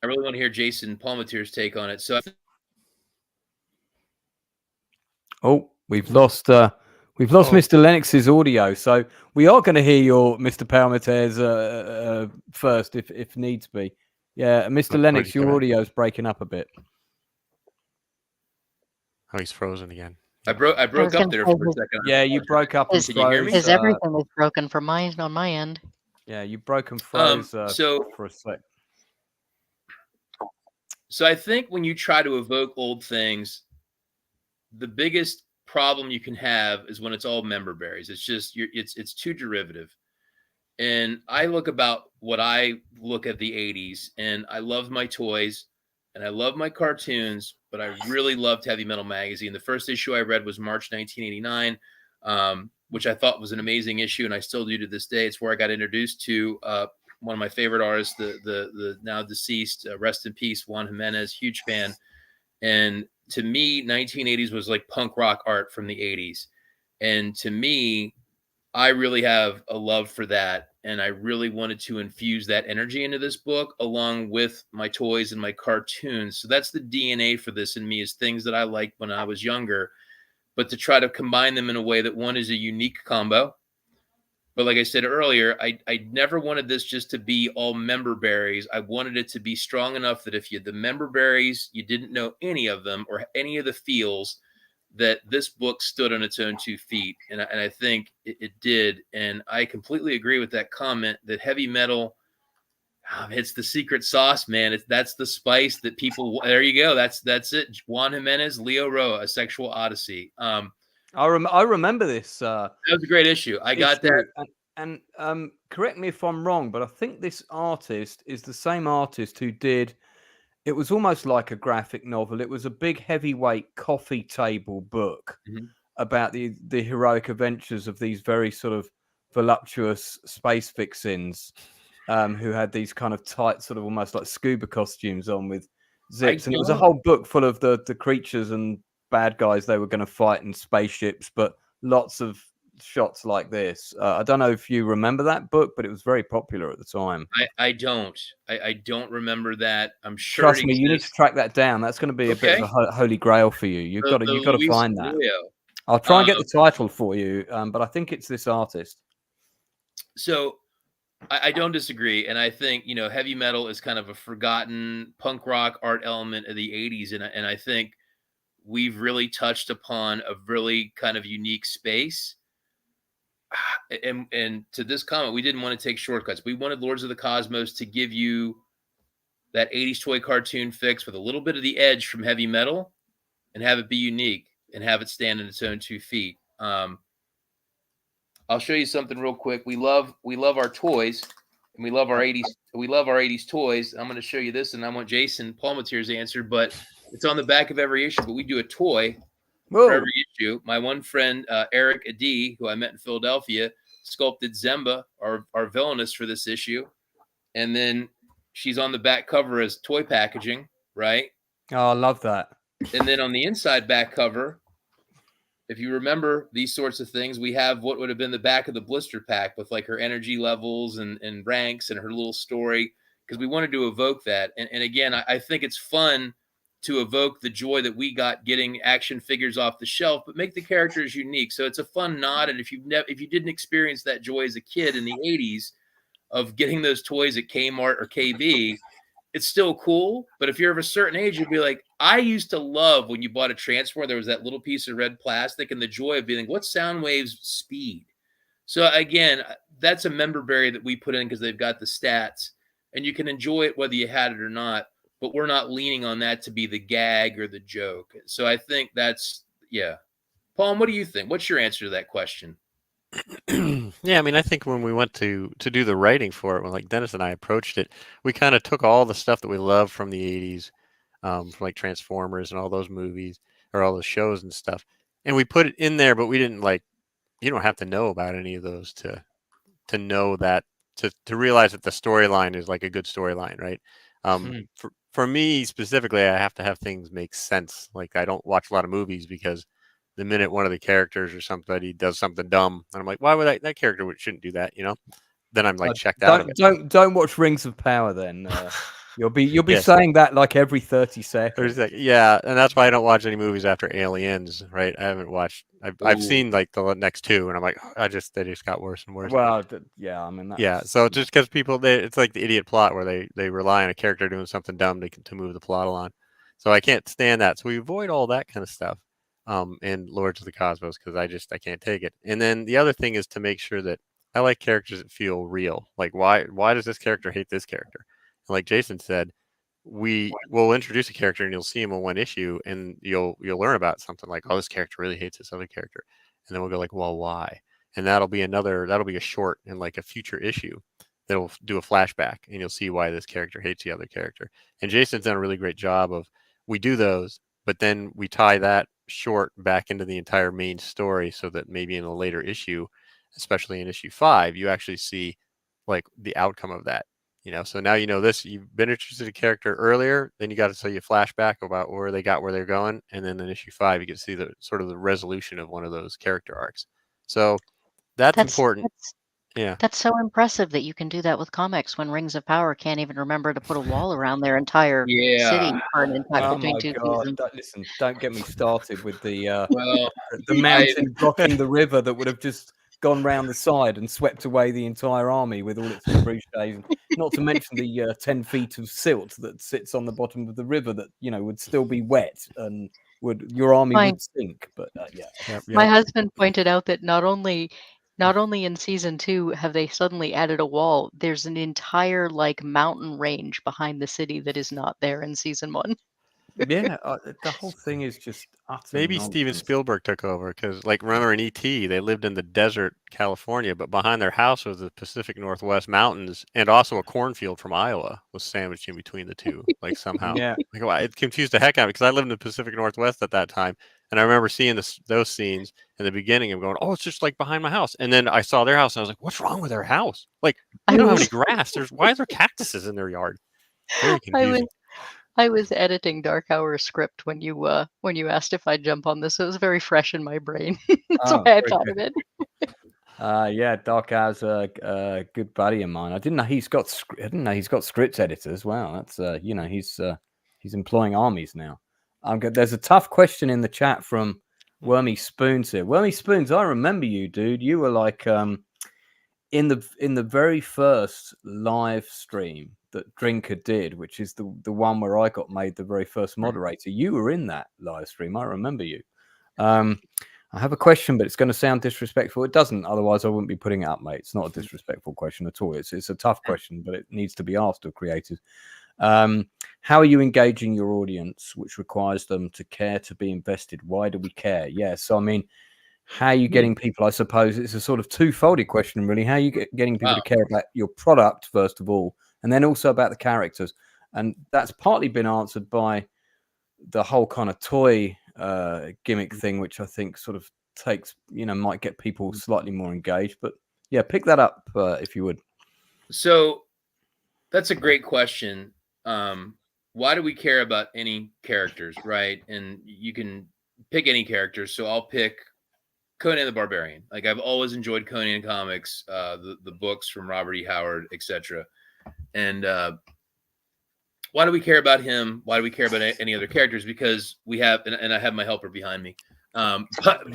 really want to hear Jason Palmetier's take on it. So, we've lost Mr. Lennox's audio, so we are going to hear your Mr. Palmetier's first, if needs be. Yeah, Mr. Lennox, your audio's breaking up a bit. Oh, he's frozen again. I broke up there for a second. Yeah, you broke up and froze. Can you hear me? Because everything is broken from on my end. Yeah, you broke and froze so for a sec. So I think when you try to evoke old things, the biggest problem you can have is when it's all member berries. It's just it's too derivative. And I look about what I look at the 80s, and I love my toys and I love my cartoons, but I really loved Heavy Metal Magazine. The first issue I read was March 1989, which I thought was an amazing issue, and I still do to this day. It's where I got introduced to one of my favorite artists, the now deceased, rest in peace, Juan Jimenez, huge fan. And to me, 1980s was like punk rock art from the 80s. And to me, I really have a love for that. And I really wanted to infuse that energy into this book, along with my toys and my cartoons. So that's the DNA for this in me, is things that I liked when I was younger, but to try to combine them in a way that one is a unique combo. But like I said earlier, I never wanted this just to be all member berries. I wanted it to be strong enough that if you had the member berries, you didn't know any of them or any of the feels, that this book stood on its own 2 feet. And I think it did. And I completely agree with that comment that heavy metal, it's the secret sauce, man. That's the spice that people, there you go. That's it. Juan Jimenez, Leo Roa, A Sexual Odyssey. I remember this. That was a great issue. I got that. And correct me if I'm wrong, but I think this artist is the same artist who did. It was almost like a graphic novel. It was a big heavyweight coffee table book Mhm. about the heroic adventures of these very sort of voluptuous space vixens who had these kind of tight, sort of almost like scuba costumes on with zips. And it was a don't. whole book full of the creatures and bad guys they were going to fight in spaceships, but lots of shots like this. I don't know if you remember that book, but it was very popular at the time. I don't. I don't remember that. I'm sure Trust it me, you need to exists. track that down. That's going to be a bit of a holy grail for you. You've got to Luis find that. Leo. I'll try and get the title for you, but I think it's this artist. So I don't disagree, and I think heavy metal is kind of a forgotten punk rock art element of the '80s, and I think we've really touched upon a really kind of unique space. And to this comment, we didn't want to take shortcuts. We wanted Lords of the Cosmos to give you that '80s toy cartoon fix with a little bit of the edge from heavy metal, and have it be unique and have it stand on its own 2 feet. I'll show you something real quick. We love our toys, and we love our '80s toys. I'm going to show you this, and I want Jason Palmetier's answer, but it's on the back of every issue. But we do a toy for every issue. My one friend, Eric Adi, who I met in Philadelphia, sculpted Zemba, our villainess, for this issue. And then she's on the back cover as toy packaging, right? Oh, I love that. And then on the inside back cover, if you remember these sorts of things, we have what would have been the back of the blister pack with like her energy levels and ranks and her little story, because we wanted to evoke that. And again, I think it's fun to evoke the joy that we got getting action figures off the shelf, but make the characters unique. So it's a fun nod. And if you didn't experience that joy as a kid in the '80s of getting those toys at Kmart or KB, it's still cool. But if you're of a certain age, you'd be like, I used to love when you bought a Transformer, there was that little piece of red plastic and the joy of being like, what's Soundwave's speed? So again, that's a memberberry that we put in because they've got the stats, and you can enjoy it whether you had it or not. But we're not leaning on that to be the gag or the joke. So I think that's, yeah. Paul, what do you think? What's your answer to that question? Yeah, I mean, I think when we went to do the writing for it, when like Dennis and I approached it, we kind of took all the stuff that we love from the '80s, from like Transformers and all those movies or all those shows and stuff, and we put it in there. But we didn't you don't have to know about any of those to know that to realize that the storyline is like a good storyline, right? For me specifically, I have to have things make sense. Like I don't watch a lot of movies because the minute one of the characters or somebody does something dumb, and I'm like, why would that character shouldn't do that, Then I'm like checked out of it. Don't watch Rings of Power then. You'll be saying that like every 30 seconds. Yeah, and that's why I don't watch any movies after Aliens, right? I haven't watched. I've seen like the next 2, and I'm like, they just got worse and worse. Well, yeah, I mean, So just because people, it's like the idiot plot where they rely on a character doing something dumb to move the plot along. So I can't stand that. So we avoid all that kind of stuff. And Lords of the Cosmos, because I can't take it. And then the other thing is to make sure that I like characters that feel real. Like why does this character hate this character? And like Jason said, we will introduce a character and you'll see him in one issue and you'll learn about something like, oh, this character really hates this other character. And then we'll go like, well, why? And that'll be a short in like a future issue that'll do a flashback and you'll see why this character hates the other character. And Jason's done a really great job of, we do those, but then we tie that short back into the entire main story so that maybe in a later issue, especially in issue 5, you actually see like the outcome of that. So now this, you've been introduced to the character earlier, then you got to tell you a flashback about where they're going, and then in issue 5 you get to see the sort of the resolution of one of those character arcs. So that's important. That's so impressive that you can do that with comics when Rings of Power can't even remember to put a wall around their entire city for an entire between 2 seasons. Listen, don't get me started with the mountain blocking the river that would have just gone round the side and swept away the entire army with all its debris. Not to mention the 10 feet of silt that sits on the bottom of the river that would still be wet and your army would sink. But my husband pointed out that not only in season 2 have they suddenly added a wall, there's an entire like mountain range behind the city that is not there in season 1. Yeah, the whole thing is just utter Maybe Steven nonsense. Spielberg took over because, like, remember in E.T., they lived in the desert, California, but behind their house was the Pacific Northwest mountains, and also a cornfield from Iowa was sandwiched in between the two, like somehow. Yeah, Like, wow, it confused the heck out of me because I lived in the Pacific Northwest at that time, and I remember seeing those scenes in the beginning and going, "Oh, it's just like behind my house." And then I saw their house, and I was like, "What's wrong with their house? Like, I they don't have any was grass. Why is there cactuses in their yard?" Very I was confusing. I was editing Dark Hour script when you asked if I'd jump on this. So it was very fresh in my brain. That's oh, why I very thought good. of it. Yeah, Doc has a good buddy of mine. I didn't know he's got script editors. Wow, that's he's employing armies now. There's a tough question in the chat from Wormy Spoons here. Wormy Spoons, I remember you, dude. You were like in the very first live stream that Drinker did, which is the one where I got made the very first moderator. You were in that live stream. I remember you. I have a question, but it's going to sound disrespectful. It doesn't, otherwise I wouldn't be putting it up, mate. It's not a disrespectful question at all. It's a tough question, but it needs to be asked of creators. How are you engaging your audience, which requires them to care, to be invested? Why do we care? Yeah, so I mean, how are you getting people? I suppose it's a sort of two-folded question, really. How are you getting people to care about your product, first of all, and then also about the characters? And that's partly been answered by the whole kind of toy gimmick thing, which I think sort of takes, might get people slightly more engaged. But yeah, pick that up if you would. So that's a great question. Why do we care about any characters, right? And you can pick any characters. So I'll pick Conan the Barbarian. Like, I've always enjoyed Conan comics, the books from Robert E. Howard, etc. And why do we care about him? Why do we care about any other characters? Because we have, and I have my helper behind me. But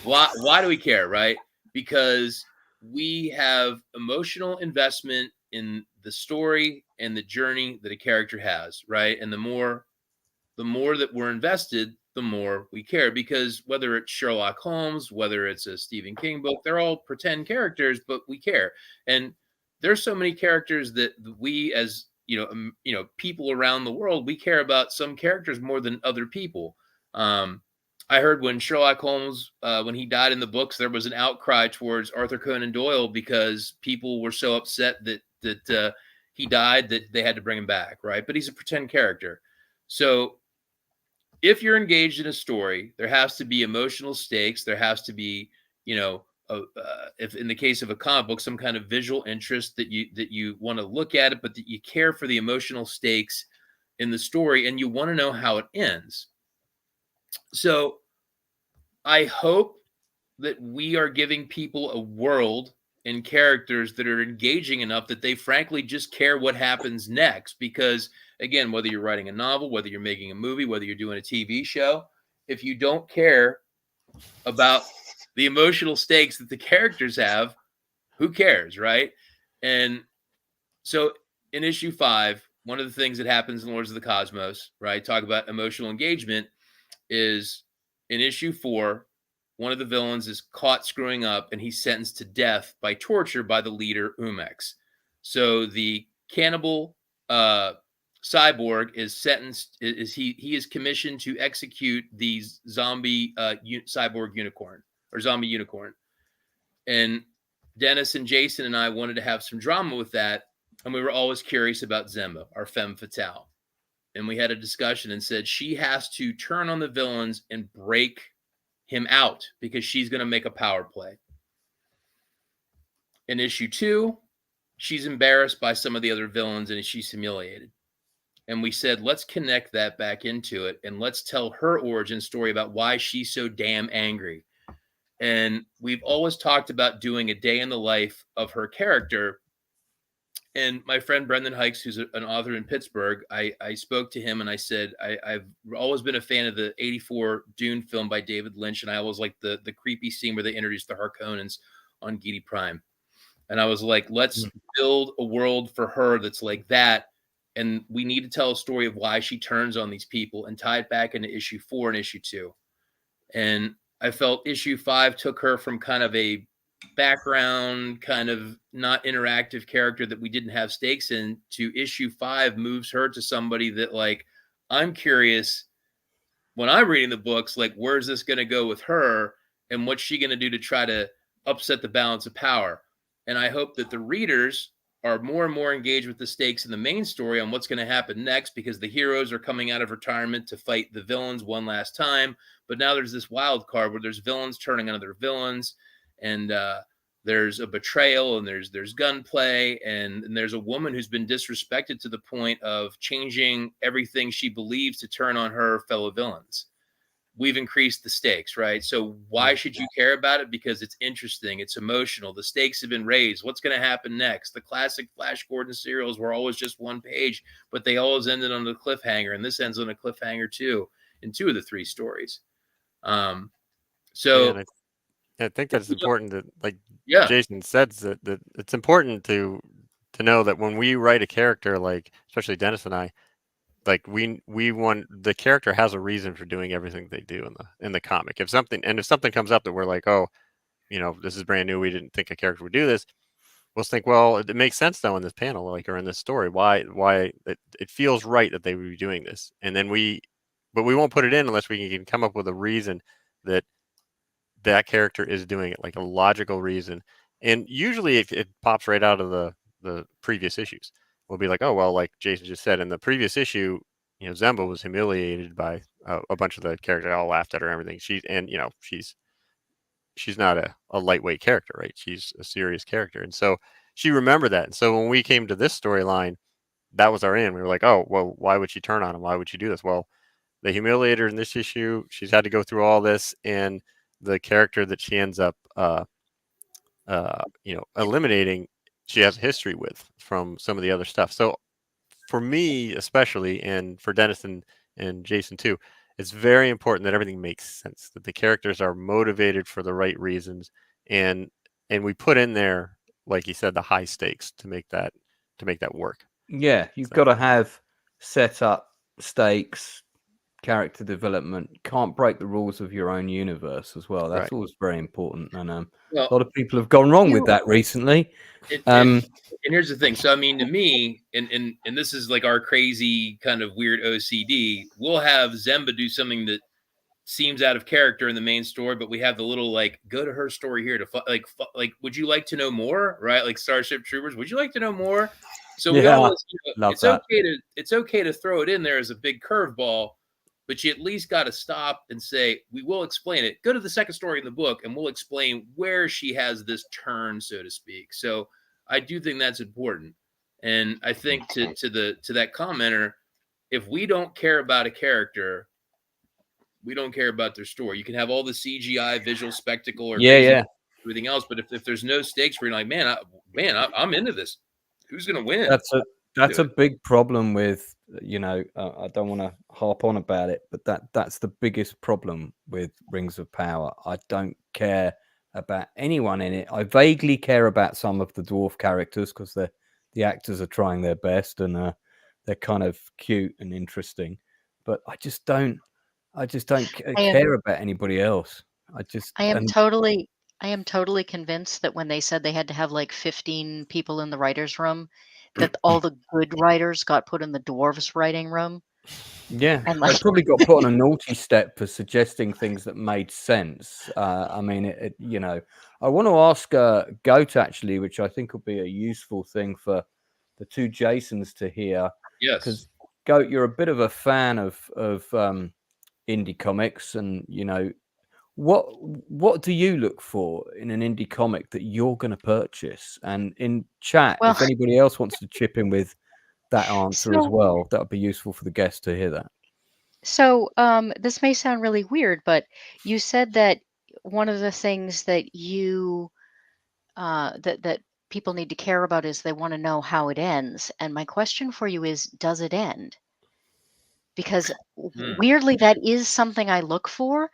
why do we care, right? Because we have emotional investment in the story and the journey that a character has, right? And the more that we're invested, the more we care. Because whether it's Sherlock Holmes, whether it's a Stephen King book, they're all pretend characters, but we care. And there's so many characters that we, as people around the world, we care about some characters more than other people. I heard when Sherlock Holmes, when he died in the books, there was an outcry towards Arthur Conan Doyle because people were so upset that he died that they had to bring him back, right? But he's a pretend character. So if you're engaged in a story, there has to be emotional stakes. There has to be, if in the case of a comic book, some kind of visual interest that you want to look at it, but that you care for the emotional stakes in the story and you want to know how it ends. So I hope that we are giving people a world and characters that are engaging enough that they frankly just care what happens next. Because again, whether you're writing a novel, whether you're making a movie, whether you're doing a TV show, if you don't care about the emotional stakes that the characters have, who cares, right? And so in issue 5, one of the things that happens in Lords of the Cosmos, right, talk about emotional engagement, is in issue 4, one of the villains is caught screwing up and he's sentenced to death by torture by the leader, Umex. So the cannibal cyborg is sentenced, he is commissioned to execute the zombie cyborg unicorn, or zombie unicorn. And Dennis and Jason and I wanted to have some drama with that, and we were always curious about Zemba, our femme fatale. And we had a discussion and said she has to turn on the villains and break him out because she's going to make a power play. In issue 2, she's embarrassed by some of the other villains and she's humiliated. And we said, let's connect that back into it and let's tell her origin story about why she's so damn angry. And we've always talked about doing a day in the life of her character. And my friend Brendan Hikes, who's an author in Pittsburgh, I spoke to him and I said, I've always been a fan of the 84 Dune film by David Lynch. And I always liked the creepy scene where they introduced the Harkonnens on Gidi Prime. And I was like, let's build a world for her that's like that. And we need to tell a story of why she turns on these people and tie it back into issue 4 and issue 2. And I felt issue 5 took her from kind of a background, kind of not interactive character that we didn't have stakes in, to issue 5 moves her to somebody that, like, I'm curious when I'm reading the books, like, where's this going to go with her, and what's she going to do to try to upset the balance of power? And I hope that the readers are more and more engaged with the stakes in the main story on what's going to happen next, because the heroes are coming out of retirement to fight the villains one last time. But now there's this wild card where there's villains turning on other villains, and there's a betrayal, and there's gunplay, and there's a woman who's been disrespected to the point of changing everything she believes to turn on her fellow villains. We've increased the stakes, right? So why should you care about it? Because it's interesting, it's emotional, the stakes have been raised. What's going to happen next? The classic Flash Gordon serials were always just one page, but they always ended on a cliffhanger, and this ends on a cliffhanger too in 2 of the 3 stories. So and I think that's important that, like yeah, Jason said, that it's important to know that when we write a character, like especially Dennis and I, like we want the character has a reason for doing everything they do in the comic. If something comes up that we're like, oh, this is brand new, we didn't think a character would do this, we'll think, well, it makes sense though in this panel, like, or in this story, why it feels right that they would be doing this, and then but we won't put it in unless we can come up with a reason that character is doing it, like a logical reason. And usually it pops right out of the previous issues. We'll be like, oh, well, like Jason just said, in the previous issue, Zemba was humiliated by a bunch of the characters, all laughed at her and everything. She's not a lightweight character, right? She's a serious character. And so she remembered that. And so when we came to this storyline, that was our end. We were like, oh, well, why would she turn on him? Why would she do this? Well, they humiliated her in this issue. She's had to go through all this, and the character that she ends up eliminating, she has a history with from some of the other stuff. So for me especially, and for Dennis and Jason too, it's very important that everything makes sense, that the characters are motivated for the right reasons, and we put in there, like you said, the high stakes to make that work. Yeah, you've got to have set up, stakes, character development. Can't break the rules of your own universe as well. That's always very important, and a lot of people have gone wrong with that recently. And here's the thing. So I mean, to me, and this is like our crazy kind of weird OCD, we'll have Zemba do something that seems out of character in the main story, but we have the little, like, go to her story here to like would you like to know more, right? Like Starship Troopers, would you like to know more? So we always, it's okay to throw it in there as a big curveball, but you at least got to stop and say, we will explain it. Go to the second story in the book and we'll explain where she has this turn, so to speak. So I do think that's important. And I think to that commenter, if we don't care about a character, we don't care about their story. You can have all the CGI visual spectacle or everything else, but if there's no stakes, we're like, man, I'm into this. Who's going to win? That's a big problem with, I don't want to harp on about it, but that's the biggest problem with Rings of Power. I don't care about anyone in it. I vaguely care about some of the dwarf characters because the actors are trying their best, and they're kind of cute and interesting, but I just don't care about anybody else. I am totally convinced that when they said they had to have like 15 people in the writer's room, that all the good writers got put in the dwarves writing room. Yeah, and they probably got put on a naughty step for suggesting things that made sense. I mean, I want to ask Goat actually, which I think will be a useful thing for the two Jasons to hear. Yes, because Goat, you're a bit of a fan of indie comics, and what do you look for in an indie comic that you're going to purchase? And in chat, if anybody else wants to chip in with that answer as well, that would be useful for the guests to hear that. So this may sound really weird, but you said that one of the things that you that people need to care about is they want to know how it ends. And my question for you is, does it end? Because weirdly, that is something I look for.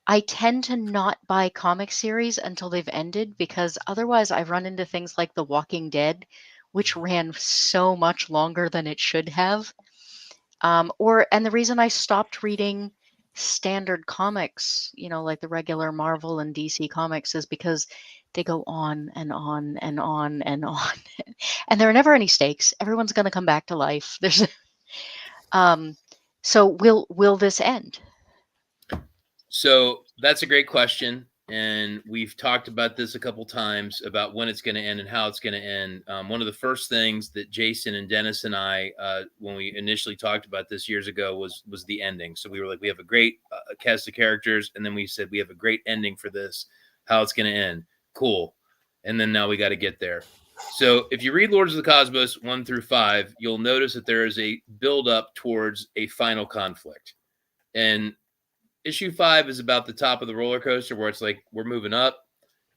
I tend to not buy comic series until they've ended, because otherwise I run into things like The Walking Dead, which ran so much longer than it should have. And the reason I stopped reading standard comics, like the regular Marvel and DC comics, is because they go on and on and on and on, and there are never any stakes. Everyone's going to come back to life. So will this end? So that's a great question. And we've talked about this a couple times about when it's going to end and how it's going to end. One of the first things that Jason and Dennis and I, when we initially talked about this years ago, was the ending. So we were like, we have a great cast of characters, and then we said we have a great ending for this. How it's going to end? Cool. And then now we got to get there. So if you read Lords of the Cosmos 1 through 5, you'll notice that there is a build up towards a final conflict, and issue 5 is about the top of the roller coaster where it's like we're moving up,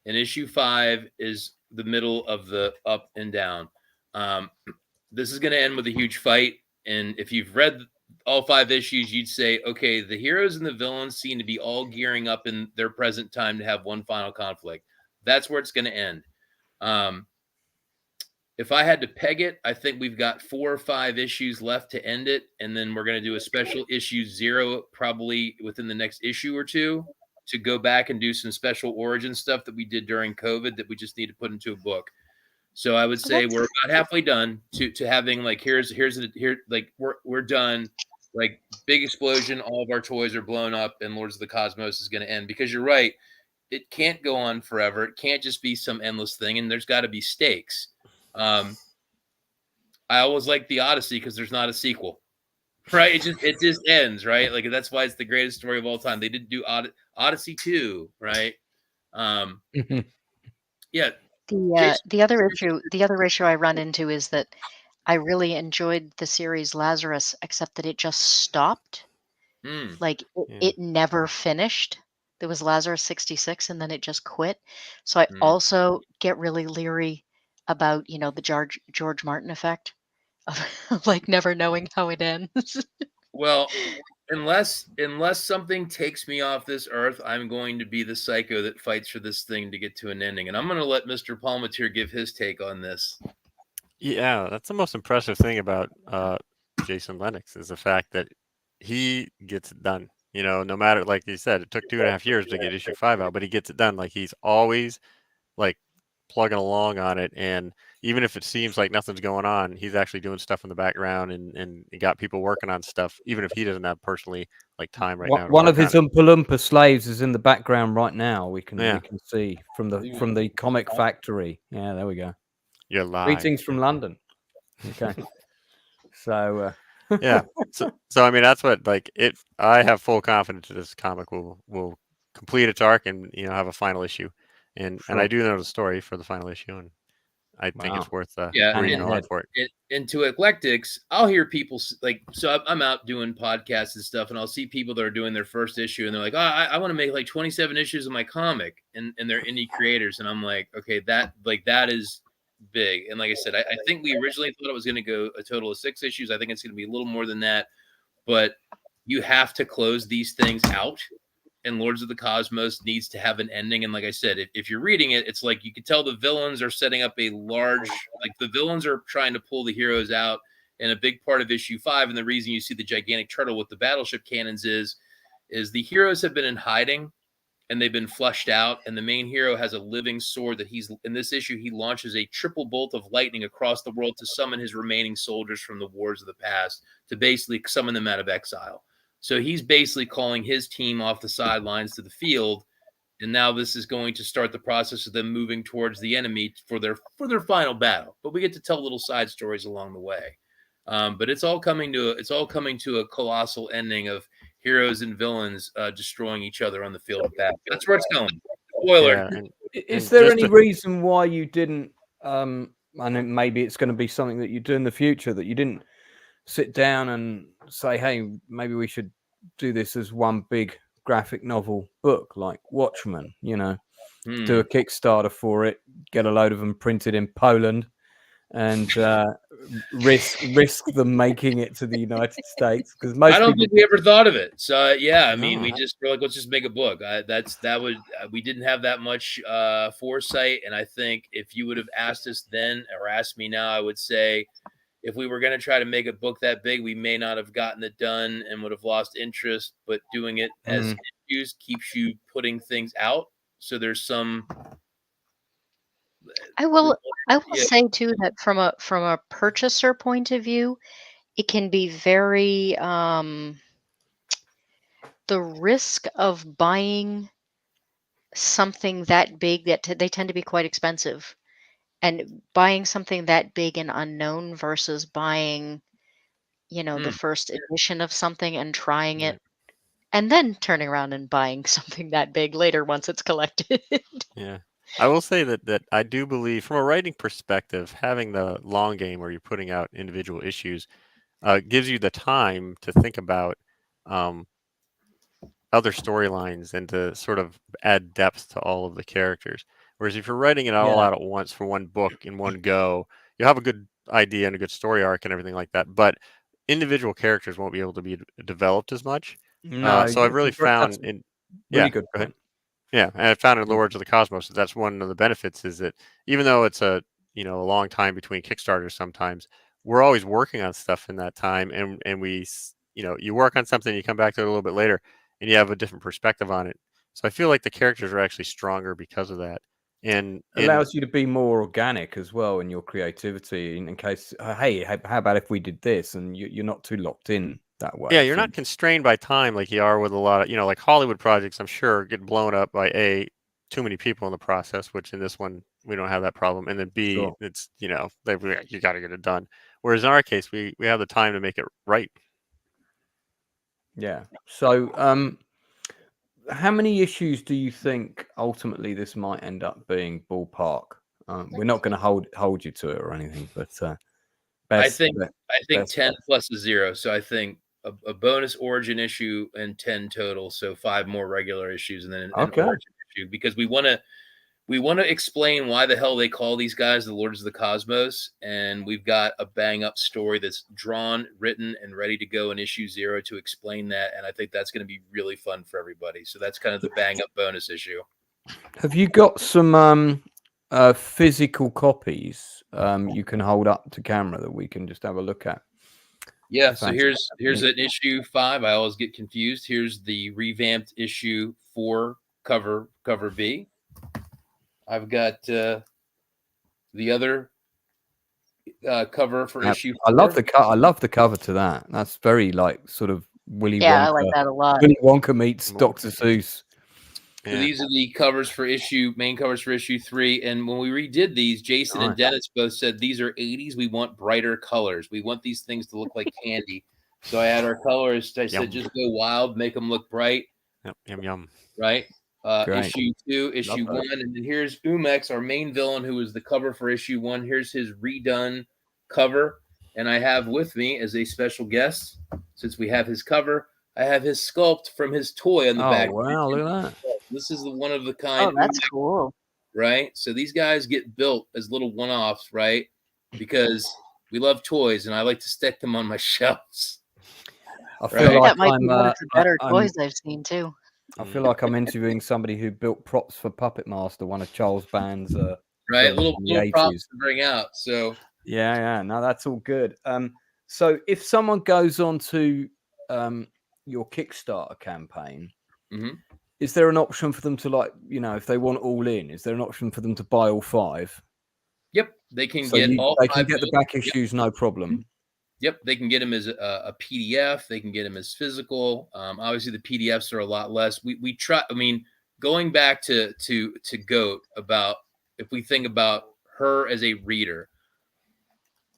and issue 5 is the middle of the up and down. This is going to end with a huge fight, and if you've read all 5 issues, you'd say, okay, the heroes and the villains seem to be all gearing up in their present time to have one final conflict. That's where it's going to end. If I had to peg it, I think we've got 4 or 5 issues left to end it. And then we're going to do a special issue 0 probably within the next issue or 2 to go back and do some special origin stuff that we did during COVID that we just need to put into a book. So I would say we're about halfway done to having like, here, like we're done. Like big explosion. All of our toys are blown up and Lords of the Cosmos is going to end, because you're right. It can't go on forever. It can't just be some endless thing. And there's got to be stakes. I always like the Odyssey because there's not a sequel, right? It just ends, right? Like that's why it's the greatest story of all time. They didn't do Odyssey 2, right? Yeah. The other issue I run into is that I really enjoyed the series Lazarus, except that it just stopped. Like it never finished. There was Lazarus 66 and then it just quit. So I also get really leery about, the George Martin effect of like never knowing how it ends. Well, unless something takes me off this earth, I'm going to be the psycho that fights for this thing to get to an ending. And I'm going to let Mr. Palmatier give his take on this. Yeah, that's the most impressive thing about Jason Lennox is the fact that he gets it done. No matter, like you said, it took 2.5 years to get issue 5 out, but he gets it done. Like he's always like plugging along on it, and even if it seems like nothing's going on, he's actually doing stuff in the background and he got people working on stuff, even if he doesn't have personally like time right now. One of his Oompa Loompa slaves is in the background right now. We can see from the comic factory. Yeah, there we go. You're live. Greetings from London. Okay. So yeah. So I mean that's what I have full confidence that this comic will complete its arc and have a final issue. And I do know the story for the final issue, and I think it's worth reading on for it. And to eclectics, I'll hear people so I'm out doing podcasts and stuff, and I'll see people that are doing their first issue, and they're like, "Oh, I want to make like 27 issues of my comic," and they're indie creators, and I'm like, "Okay, that is big." And like I said, I think we originally thought it was going to go a total of 6 issues. I think it's going to be a little more than that, but you have to close these things out. And Lords of the Cosmos needs to have an ending. And like I said, if you're reading it, it's like you can tell the villains are setting up a large, like the villains are trying to pull the heroes out. And a big part of issue 5, and the reason you see the gigantic turtle with the battleship cannons is the heroes have been in hiding and they've been flushed out. And the main hero has a living sword that in this issue, he launches a triple bolt of lightning across the world to summon his remaining soldiers from the wars of the past, to basically summon them out of exile. So he's basically calling his team off the sidelines to the field, and now this is going to start the process of them moving towards the enemy for their final battle. But we get to tell little side stories along the way. But it's all coming to a colossal ending of heroes and villains destroying each other on the field of battle. That's where it's going. Spoiler. Yeah, is there any reason why you didn't? And maybe it's going to be something that you do in the future, that you didn't sit down and say, hey, maybe we should do this as one big graphic novel book like Watchmen, do a Kickstarter for it, get a load of them printed in Poland, and risk them making it to the United States? Because I don't think we ever thought of it. So I mean, we just were like, let's just make a book. We didn't have that much foresight, and I think if you would have asked us then or asked me now, I would say, if we were going to try to make a book that big, we may not have gotten it done and would have lost interest. But doing it as issues keeps you putting things out. So there's some. I will say too that from a purchaser point of view, it can be very the risk of buying something that big that they tend to be quite expensive, and buying something that big and unknown versus buying, the Mm. first edition of something and trying Yeah. it and then turning around and buying something that big later once it's collected. Yeah. I will say that I do believe, from a writing perspective, having the long game where you're putting out individual issues gives you the time to think about um, other storylines and to sort of add depth to all of the characters. Whereas if you're writing it all Yeah. out at once for one book in one go, you'll have a good idea and a good story arc and everything like that. But individual characters won't be able to be developed as much. No, So I've really that's found a in really yeah, good go ahead. point. Yeah, and I found in Mm. Lords of the Cosmos that's one of the benefits is that even though it's a a long time between Kickstarters, sometimes we're always working on stuff in that time, and you work on something, you come back to it a little bit later, and you have a different perspective on it. So I feel like the characters are actually stronger because of that. And Allows you to be more organic as well in your creativity. In case, hey, how about if we did this, and you're not too locked in that way. yeah, I you're not think. constrained by time like you are with a lot of like Hollywood projects. I'm sure get blown up by too many people in the process, which in this one we don't have that problem, and then B, Sure. it's you got to get it done. Whereas in our case, we have the time to make it right. Yeah. So, how many issues do you think ultimately this might end up being, ballpark? We're not going to hold you to it or anything, but I best, think best, I think best 10 guess. plus a 0. So I think a bonus origin issue and 10 total. So 5 more regular issues and then an Okay. origin issue, because we want to explain why the hell they call these guys the Lords of the Cosmos, and we've got a bang up story that's drawn, written, and ready to go in issue 0 to explain that. And I think that's going to be really fun for everybody. So that's kind of the bang up bonus issue. Have you got some physical copies you can hold up to camera that we can just have a look at? Yeah, so Fancy. here's an issue 5. I always get confused. Here's the revamped issue 4 cover B. I've got the other cover for issue 4. I love the cover to that. That's very sort of Willy Yeah, Wonka. I like that a lot. Willy Wonka meets Dr. Seuss. So these are the covers for main covers for issue 3. And when we redid these, Jason and Nice. Dennis both said these are 80s. We want brighter colors. We want these things to look like candy. So I had our colors. I said, just go wild, make them look bright. Yum yum. Right. Great. Issue 2, issue Love 1, and then here's Umex, our main villain, who was the cover for issue 1. Here's his redone cover, and I have with me as a special guest, since we have his cover, I have his sculpt from his toy on the back. Oh wow! Look at that. This is the one of the kind. Oh, that's cool. Right. So these guys get built as little one-offs, right? Because we love toys, and I like to stick them on my shelves. I feel Right. like That might be one of the better I'm- toys I've seen too. I feel like I'm interviewing somebody who built props for Puppet Master, one of Charles Band's Right, films little from the props 80s. to bring out. So Yeah. No, that's all good. So if someone goes on to your Kickstarter campaign, Mhm. is there an option for them to if they want all in? Is there an option for them to buy all 5? Yep, they can So get all they 5 can get the books. back issues, no problem. Yep, they can get them as a PDF. They can get them as physical. Obviously, the PDFs are a lot less. We try. I mean, going back to Goat, about if we think about her as a reader,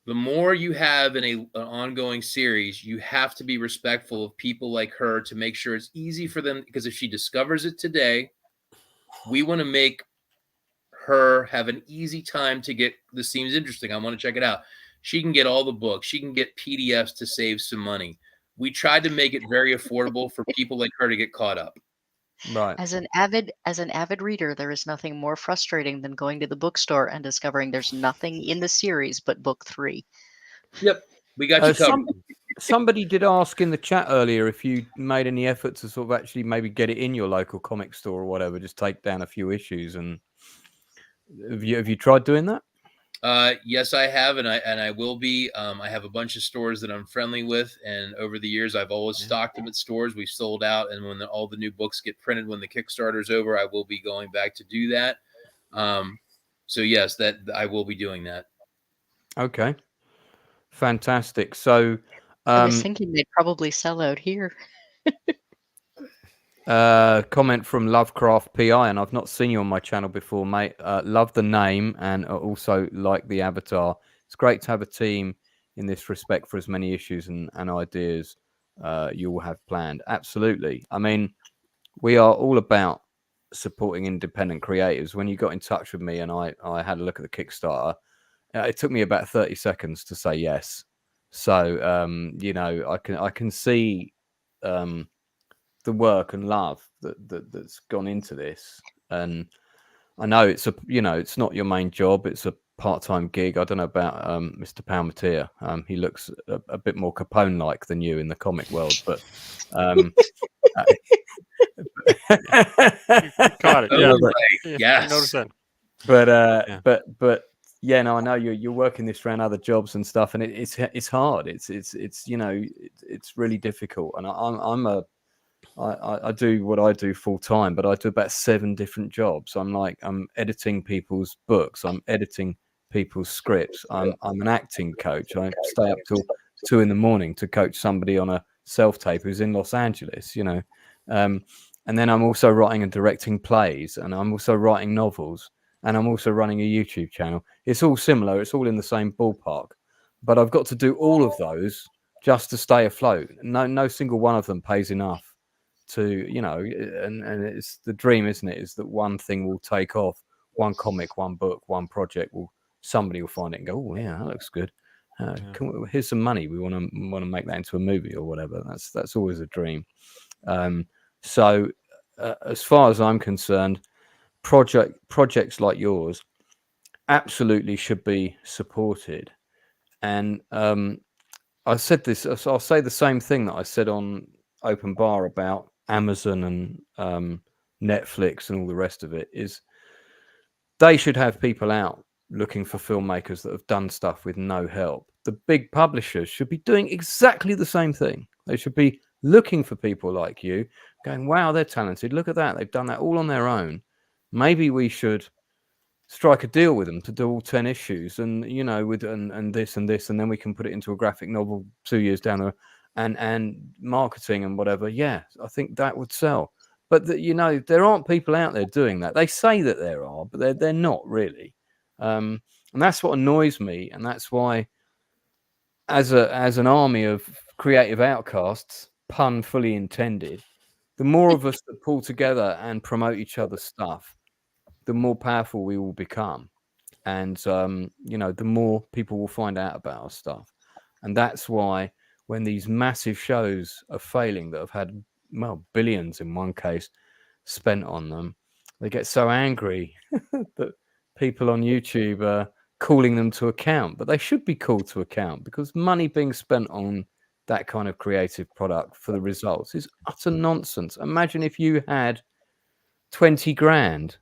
the more you have in an ongoing series, you have to be respectful of people like her to make sure it's easy for them. Because if she discovers it today, we want to make her have an easy time to get. This seems interesting. I want to check it out. She can get all the books. She can get PDFs to save some money. We tried to make it very affordable for people like her to get caught up. Right. As an avid reader, there is nothing more frustrating than going to the bookstore and discovering there's nothing in the series but book 3. Yep, we got you covered. Somebody did ask in the chat earlier if you made any effort to sort of actually maybe get it in your local comic store or whatever, just take down a few issues. And have you tried doing that? Yes, I have, and I will be. I have a bunch of stores that I'm friendly with, and over the years, I've always stocked them at stores. We've sold out, and when all the new books get printed, when the Kickstarter's over, I will be going back to do that. So yes, that I will be doing that. Okay, fantastic. So, I was thinking they'd probably sell out here. Comment from Lovecraft PI, and I've not seen you on my channel before, mate. Love the name and also like the avatar. It's great to have a team in this respect for as many issues and ideas you will have planned. Absolutely. I mean, we are all about supporting independent creators. When you got in touch with me and I had a look at the Kickstarter, it took me about 30 seconds to say yes. So you know, I can see the work and love that's gone into this, and I know it's it's not your main job, it's a part-time gig. I don't know about Mr. Palmatier. He looks a bit more Capone like than you in the comic world, but Caught it. Oh, Yeah. right. Yes. Notice that. But yeah, no, I know you're working this around other jobs and stuff, and it's hard. It's you know, it's really difficult, and I do what I do full time, but I do about 7 different jobs. I'm editing people's books. I'm editing people's scripts. I'm an acting coach. I stay up till 2 a.m. to coach somebody on a self-tape who's in Los Angeles, you know. And then I'm also writing and directing plays, and I'm also writing novels, and I'm also running a YouTube channel. It's all similar. It's all in the same ballpark, but I've got to do all of those just to stay afloat. No single one of them pays enough to, you know, and it's the dream, isn't it? Is that one thing will take off, one comic, one book, one project somebody will find it and go, oh yeah, that looks good. Here's some money. We want to make that into a movie or whatever. That's always a dream. So as far as I'm concerned, projects like yours absolutely should be supported. And I said this, I'll say the same thing that I said on Open Bar about Amazon and Netflix and all the rest of it, is they should have people out looking for filmmakers that have done stuff with no help. The big publishers should be doing exactly the same thing. They should be looking for people like you, going, wow, they're talented. Look at that. They've done that all on their own. Maybe we should strike a deal with them to do all 10 issues and, you know, with and this and this, and then we can put it into a graphic novel 2 years down the road, and marketing and whatever. Yeah, I think that would sell. But you know, there aren't people out there doing that. They say that there are, but they're not really. And that's what annoys me, and that's why, as an army of creative outcasts, pun fully intended, the more of us that pull together and promote each other's stuff, the more powerful we will become. And you know, the more people will find out about our stuff. And that's why when these massive shows are failing that have had, well, billions in one case spent on them, they get so angry that people on YouTube are calling them to account. But they should be called to account, because money being spent on that kind of creative product for the results is utter nonsense. Imagine if you had 20 grand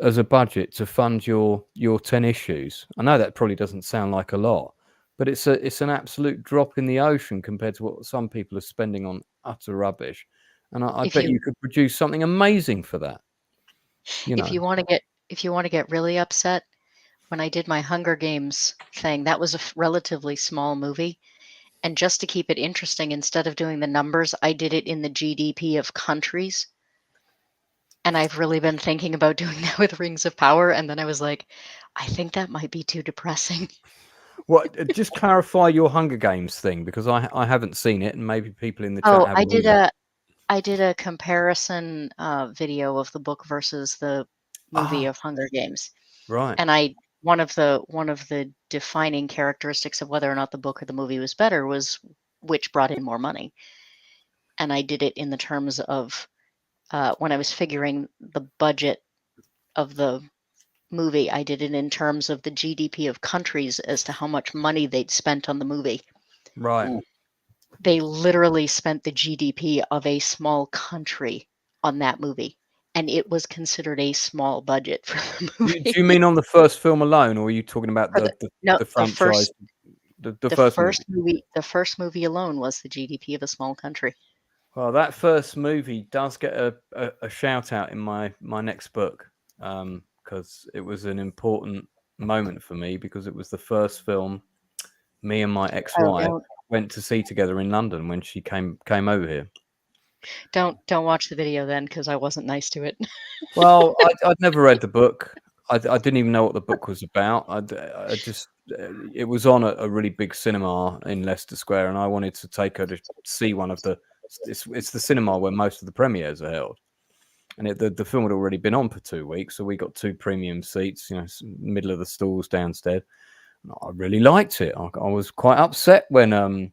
as a budget to fund your 10 issues. I know that probably doesn't sound like a lot, but it's an absolute drop in the ocean compared to what some people are spending on utter rubbish. And I bet you could produce something amazing for that. You know, if you want to get really upset, when I did my Hunger Games thing, that was a relatively small movie. And just to keep it interesting, instead of doing the numbers, I did it in the GDP of countries. And I've really been thinking about doing that with Rings of Power. And then I was like, I think that might be too depressing. Well, just clarify your Hunger Games thing, because I haven't seen it, and maybe people in the chat haven't. I did a comparison video of the book versus the movie of Hunger Games. Right. And one of the defining characteristics of whether or not the book or the movie was better was which brought in more money. And I did it in the terms of when I was figuring the budget of the movie, I did it in terms of the GDP of countries as to how much money they'd spent on the movie. Right. They literally spent the GDP of a small country on that movie, and it was considered a small budget for the movie. Do you mean on the first film alone, or are you talking about the franchise? The first movie. The first movie alone was the GDP of a small country. Well, that first movie does get a shout out in my next book, because it was an important moment for me, because it was the first film me and my ex-wife went to see together in London when she came over here. Don't watch the video then, because I wasn't nice to it. Well, I'd never read the book. I didn't even know what the book was about. I just it was on a really big cinema in Leicester Square, and I wanted to take her to see one of the. It's the cinema where most of the premieres are held, and the film had already been on for 2 weeks, so we got 2 premium seats, middle of the stalls downstairs. I really liked it. I was quite upset when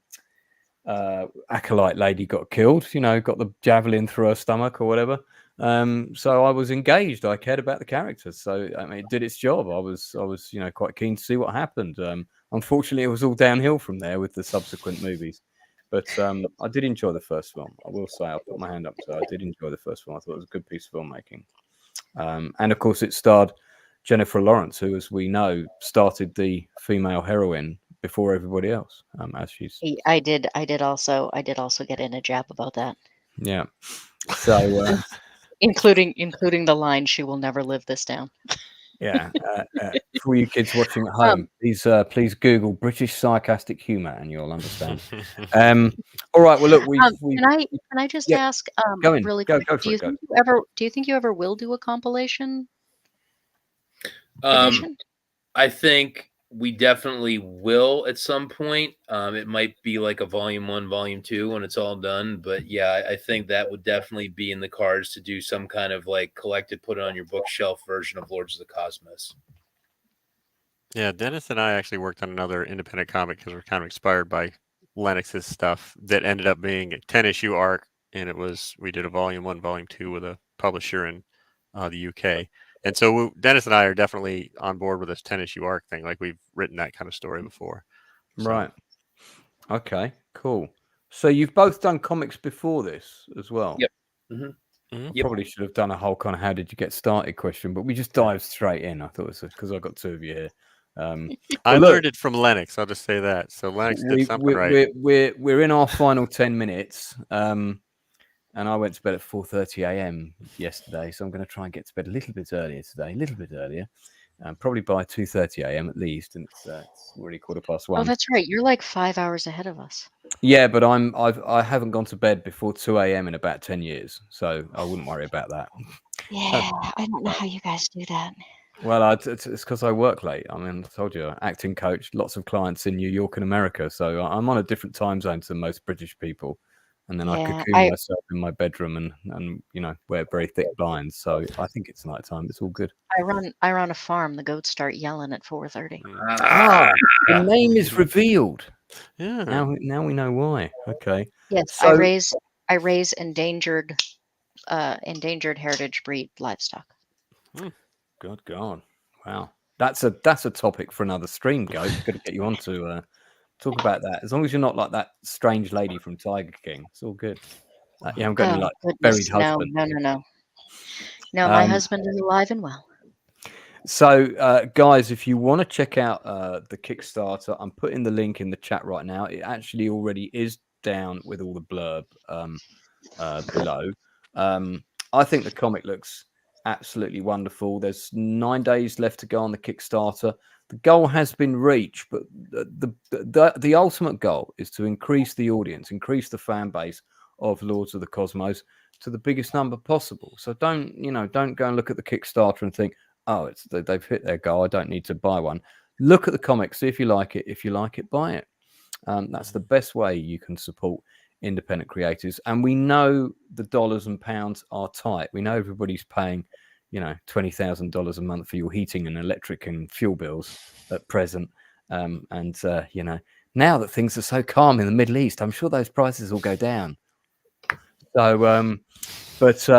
Acolyte lady got killed. Got the javelin through her stomach or whatever. So I was engaged. I cared about the characters. So I mean, it did its job. I was quite keen to see what happened. Unfortunately, it was all downhill from there with the subsequent movies. But I did enjoy the first film. I will say, I'll put my hand up. So I did enjoy the first film. I thought it was a good piece of filmmaking. And of course, it starred Jennifer Lawrence, who, as we know, started the female heroine before everybody else. As she's, I did also get in a jab about that. Yeah. So. Including the line, "She will never live this down." Yeah. For you kids watching at home, please Google British sarcastic humour and you'll understand. All right. Well, look, can I just ask really quick? Go Do you think you ever will do a compilation edition? I think we definitely will at some point. It might be like a volume 1, volume 2 when it's all done. But yeah, I think that would definitely be in the cards to do some kind of like collected, put it on your bookshelf version of Lords of the Cosmos. Yeah, Dennis and I actually worked on another independent comic because we're kind of inspired by Lenox's stuff that ended up being a 10-issue arc. And we did a volume 1, volume 2 with a publisher in the UK. And so Dennis and I are definitely on board with this 10-issue arc thing. Like, we've written that kind of story before. So. Right. Okay, cool. So you've both done comics before this as well? Yep. Mm-hmm. Mm-hmm. Yep. Probably should have done a whole kind of how did you get started question, but we just dived straight in. I thought it was because I've got 2 of you here. I learned it from Lenox. I'll just say that. So Lenox did something right. We're in our final 10 minutes. And I went to bed at 4:30 a.m. yesterday, so I'm going to try and get to bed a little bit earlier today, probably by 2:30 a.m. at least, and it's already 1:15. Oh, that's right. You're like 5 hours ahead of us. Yeah, but I haven't gone to bed before 2 a.m. in about 10 years, so I wouldn't worry about that. Yeah, I don't know how you guys do that. Well, it's because I work late. I mean, I told you, acting coach, lots of clients in New York and America, so I'm on a different time zone to most British people. And then I cocoon myself in my bedroom and wear very thick blinds. So I think it's nighttime. It's all good. I run a farm. The goats start yelling at 4:30. The name is revealed. Yeah. Now we know why. Okay. Yes, so, I raise endangered heritage breed livestock. Good God. Wow. That's a topic for another stream, Goat. Got to get you on to talk about that. As long as you're not like that strange lady from Tiger King, it's all good. You haven't got any buried husband. No, my husband is alive and well. So, guys, if you want to check out the Kickstarter, I'm putting the link in the chat right now. It actually already is down with all the blurb below. I think the comic looks absolutely wonderful. There's 9 days left to go on the Kickstarter. The goal has been reached, but the ultimate goal is to increase the audience, increase the fan base of Lords of the Cosmos to the biggest number possible. So don't go and look at the Kickstarter and think, oh, they've hit their goal, I don't need to buy one. Look at the comic, see if you like it. If you like it, buy it. That's the best way you can support independent creators. And we know the dollars and pounds are tight. We know everybody's paying $20,000 a month for your heating and electric and fuel bills at present. Now that things are so calm in the Middle East, I'm sure those prices will go down. So, but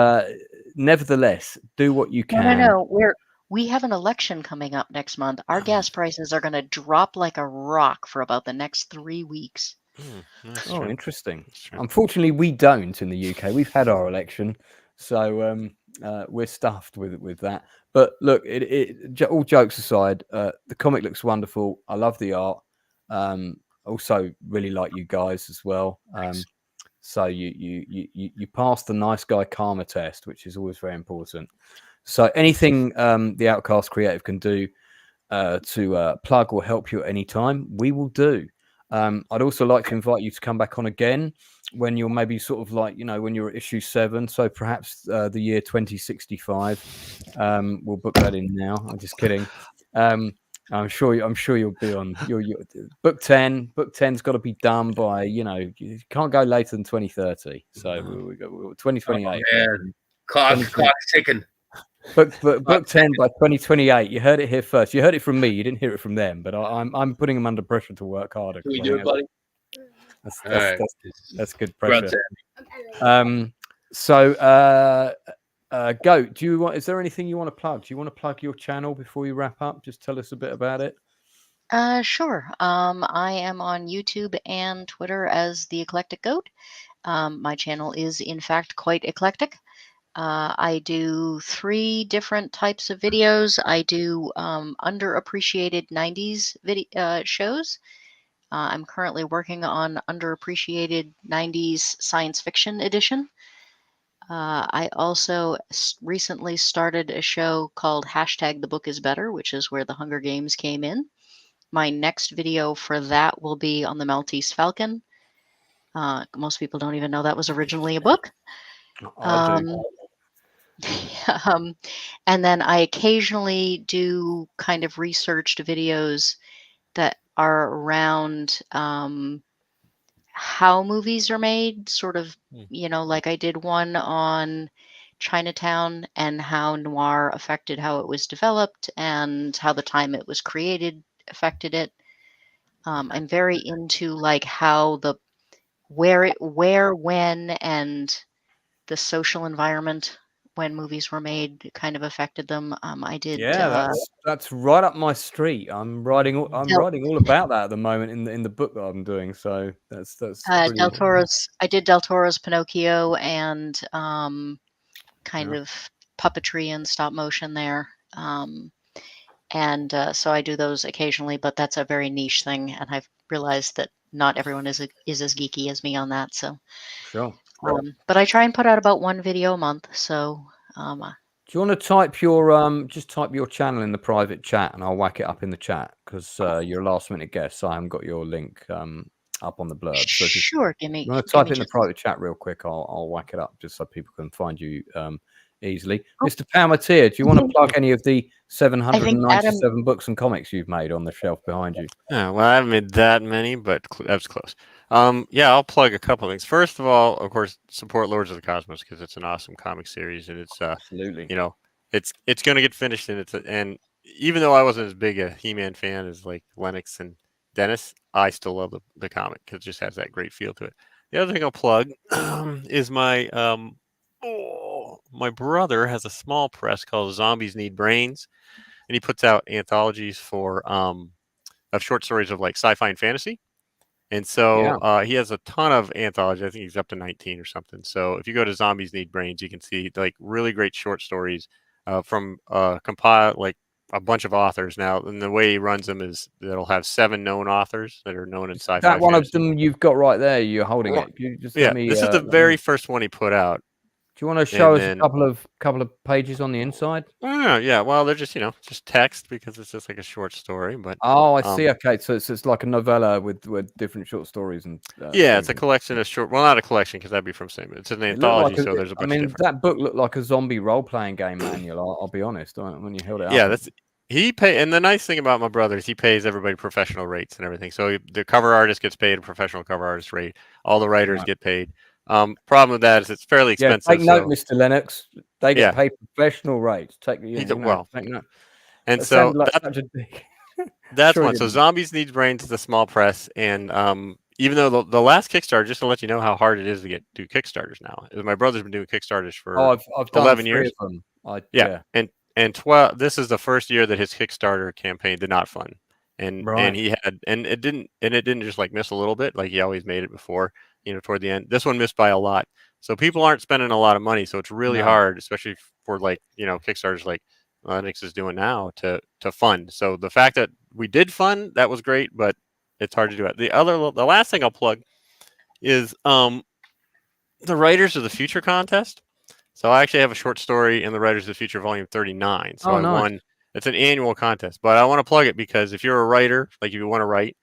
nevertheless, do what you can. No. We have an election coming up next month. Our gas prices are going to drop like a rock for about the next 3 weeks. Oh, interesting. Unfortunately, we don't in the UK. We've had our election, so we're stuffed with that. But look, all jokes aside, the comic looks wonderful. I love the art. Also, really like you guys as well. So you passed the nice guy karma test, which is always very important. So anything the Outcasts Creative can do to plug or help you at any time, we will do. I'd also like to invite you to come back on again when you're maybe sort of like, when you're at issue 7. So perhaps the year 2065. We'll book that in now. I'm just kidding. I'm sure you'll be on your book 10. Book 10's got to be done by, you can't go later than 2030. So we got 2028. Oh, man. Clock's ticking. Book 10 by 2028. You heard it here first. You heard it from me. You didn't hear it from them. But I'm putting them under pressure to work harder. Can we do it, buddy? That's good pressure. So Go. Is there anything you want to plug? Do you want to plug your channel before you wrap up? Just tell us a bit about it. Sure. I am on YouTube and Twitter as The Eclectic Goat. My channel is, in fact, quite eclectic. I do 3 different types of videos. I do underappreciated 90s shows. I'm currently working on underappreciated 90s science fiction edition. I also recently started a show called # The Book Is Better, which is where the Hunger Games came in. My next video for that will be on the Maltese Falcon. Most people don't even know that was originally a book. I do. And then I occasionally do kind of researched videos that are around how movies are made, sort of, like I did one on Chinatown and how noir affected how it was developed and how the time it was created affected it. I'm very into like how where, when, and the social environment when movies were made kind of affected them. I did. Yeah, that's right up my street. I'm writing all about that at the moment in the book that I'm doing. So that's Del Toro's. I did Del Toro's Pinocchio and kind of puppetry and stop motion there. And so I do those occasionally, but that's a very niche thing, and I've realized that not everyone is as geeky as me on that. So sure. But I try and put out about 1 video a month. So do you want to type your just type your channel in the private chat, and I'll whack it up in the chat because you're a last minute guest, so I haven't got your link up on the blurb. So sure, you want to type it in the private chat real quick, I'll whack it up just so people can find you easily. Mr. Palmatier, do you want to plug any of the 797 books and comics you've made on the shelf behind you? Yeah, well, I haven't made that many, but that's close. Yeah, I'll plug a couple of things. First of all, of course, support Lords of the Cosmos because it's an awesome comic series, and it's absolutely, it's going to get finished, and even though I wasn't as big a He-Man fan as like Lenox and Dennis, I still love the comic because it just has that great feel to it. The other thing I'll plug is my my brother has a small press called Zombies Need Brains, and he puts out anthologies for of short stories of like sci-fi and fantasy. And so he has a ton of anthologies. I think he's up to 19 or something. So if you go to Zombies Need Brains, you can see like really great short stories from compile like a bunch of authors. Now, and the way he runs them is that'll have 7 known authors that are known in sci-fi. That one fantasy. Of them you've got right there. You're holding it. You just this is the very first one he put out. Do you want to show us a couple of pages on the inside? Yeah. Well, they're just just text because it's just like a short story. But I see. Okay, so it's like a novella with different short stories and. Yeah, it's a collection of short. Well, not a collection because that'd be from same. It's an anthology, so there's a bunch. That book looked like a zombie role-playing game manual. I'll be honest. When you held it up. Yeah, and the nice thing about my brother is he pays everybody professional rates and everything. So the cover artist gets paid a professional cover artist rate. All the writers get paid. Problem with that is it's fairly expensive. Take note, Mr. Lennox. They get paid professional rates. Take note. And that so that's one. So Zombies Need Brains is a small press, and even though the last Kickstarter, just to let you know how hard it is to do Kickstarters now, my brother's been doing Kickstarters for I've done 11 years. Of them. And 12. This is the first year that his Kickstarter campaign did not fund, and he had it didn't just like miss a little bit like he always made it before. Toward the end, this one missed by a lot. So people aren't spending a lot of money. So it's really hard, especially for like Kickstarters like Lenox is doing now to fund. So the fact that we did fund, that was great, but it's hard to do it. The last thing I'll plug is the Writers of the Future contest. So I actually have a short story in the Writers of the Future Volume 39. So I won. It's an annual contest, but I want to plug it because if you're a writer, like if you want to write,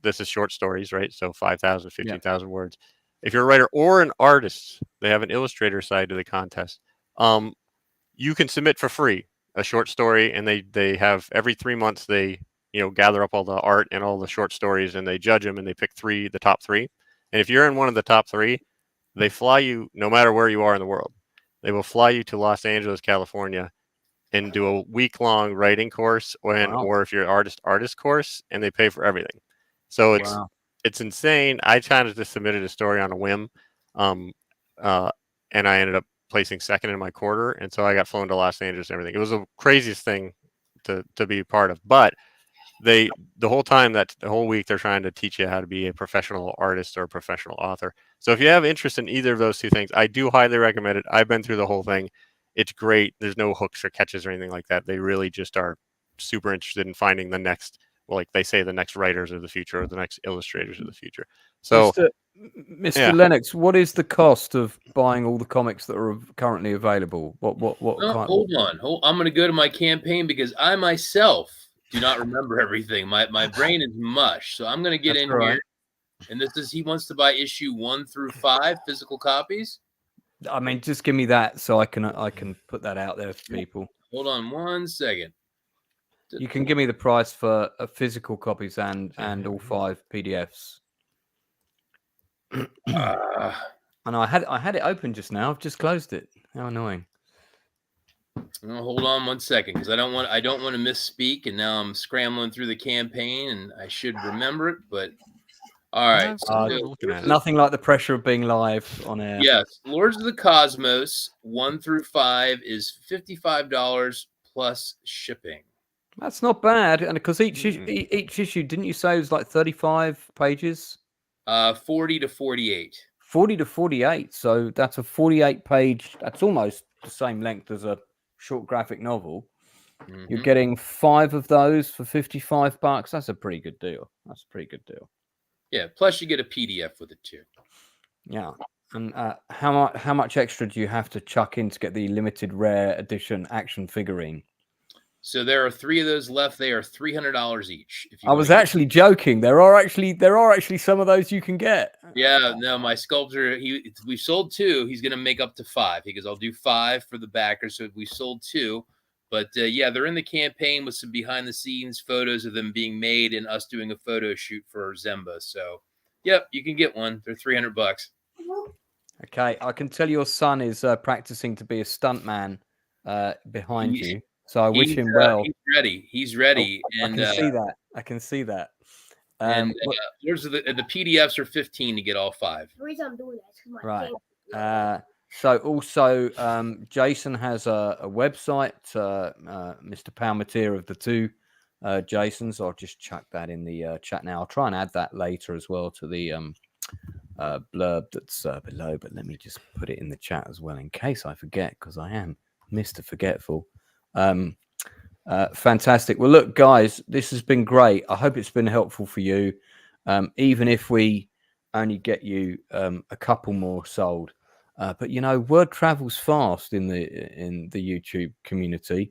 This is short stories, right? So 5,000, 15,000 words. If you're a writer or an artist, they have an illustrator side to the contest. You can submit for free a short story, and they have every 3 months they gather up all the art and all the short stories, and they judge them, and they pick the top three. And if you're in one of the top three, they fly you, no matter where you are in the world. They will fly you to Los Angeles, California, and do a week-long writing course, or if you're an artist course, and they pay for everything. So it's insane. I kind of just submitted a story on a whim, and I ended up placing second in my quarter, and so I got flown to Los Angeles and everything. It was the craziest thing to be a part of. But the whole week they're trying to teach you how to be a professional artist or a professional author. So if you have interest in either of those two things, I do highly recommend it. I've been through the whole thing. It's great. There's no hooks or catches or anything like that. They really just are super interested in finding the next, like they say, the next writers of the future or the next illustrators of the future. So, Mr. Lenox, what is the cost of buying all the comics that are currently available? Hold on. I'm going to go to my campaign because I myself do not remember everything. My brain is mush. So I'm going to get here. And this is, he wants to buy issue 1 through 5 physical copies. I mean, just give me that so I can put that out there for people. Hold on 1 second. You can give me the price for physical copies and all 5 PDFs. And I had it open just now. I've just closed it. How annoying! Hold on 1 second, because I don't want to misspeak, and now I'm scrambling through the campaign, and I should remember it. But all right, nothing like the pressure of being live on air. Yes, Lords of the Cosmos 1 through 5 is $55 plus shipping. That's not bad, and because each issue, didn't you say it was like 35 pages? 40 to 48. 40 to 48. So that's a 48-page. That's almost the same length as a short graphic novel. Mm-hmm. You're getting 5 of those for $55. That's a pretty good deal. Yeah. Plus, you get a PDF with it too. Yeah. And how much extra do you have to chuck in to get the limited rare edition action figurine? So there are 3 of those left. They are $300 each. I was actually joking. There are actually some of those you can get. Yeah, no, my sculptor, we sold 2. He's going to make up to 5. He goes, I'll do 5 for the backers. So we sold 2. But yeah, they're in the campaign with some behind the scenes photos of them being made and us doing a photo shoot for Zemba. So, yep, you can get one. They're $300. Okay, I can tell your son is practicing to be a stuntman behind you. So I wish him well. He's ready. Oh, and I can see that. There's the PDFs are $15 to get all 5. The reason I'm doing that is right. So also, Jason has a website, Mr. Palmatier of the 2 Jasons. I'll just chuck that in the chat now. I'll try and add that later as well to the blurb that's below. But let me just put it in the chat as well in case I forget, because I am Mr. Forgetful. Fantastic. Well, look, guys, this has been great. I hope it's been helpful for you. Even if we only get you a couple more sold, but word travels fast in the YouTube community,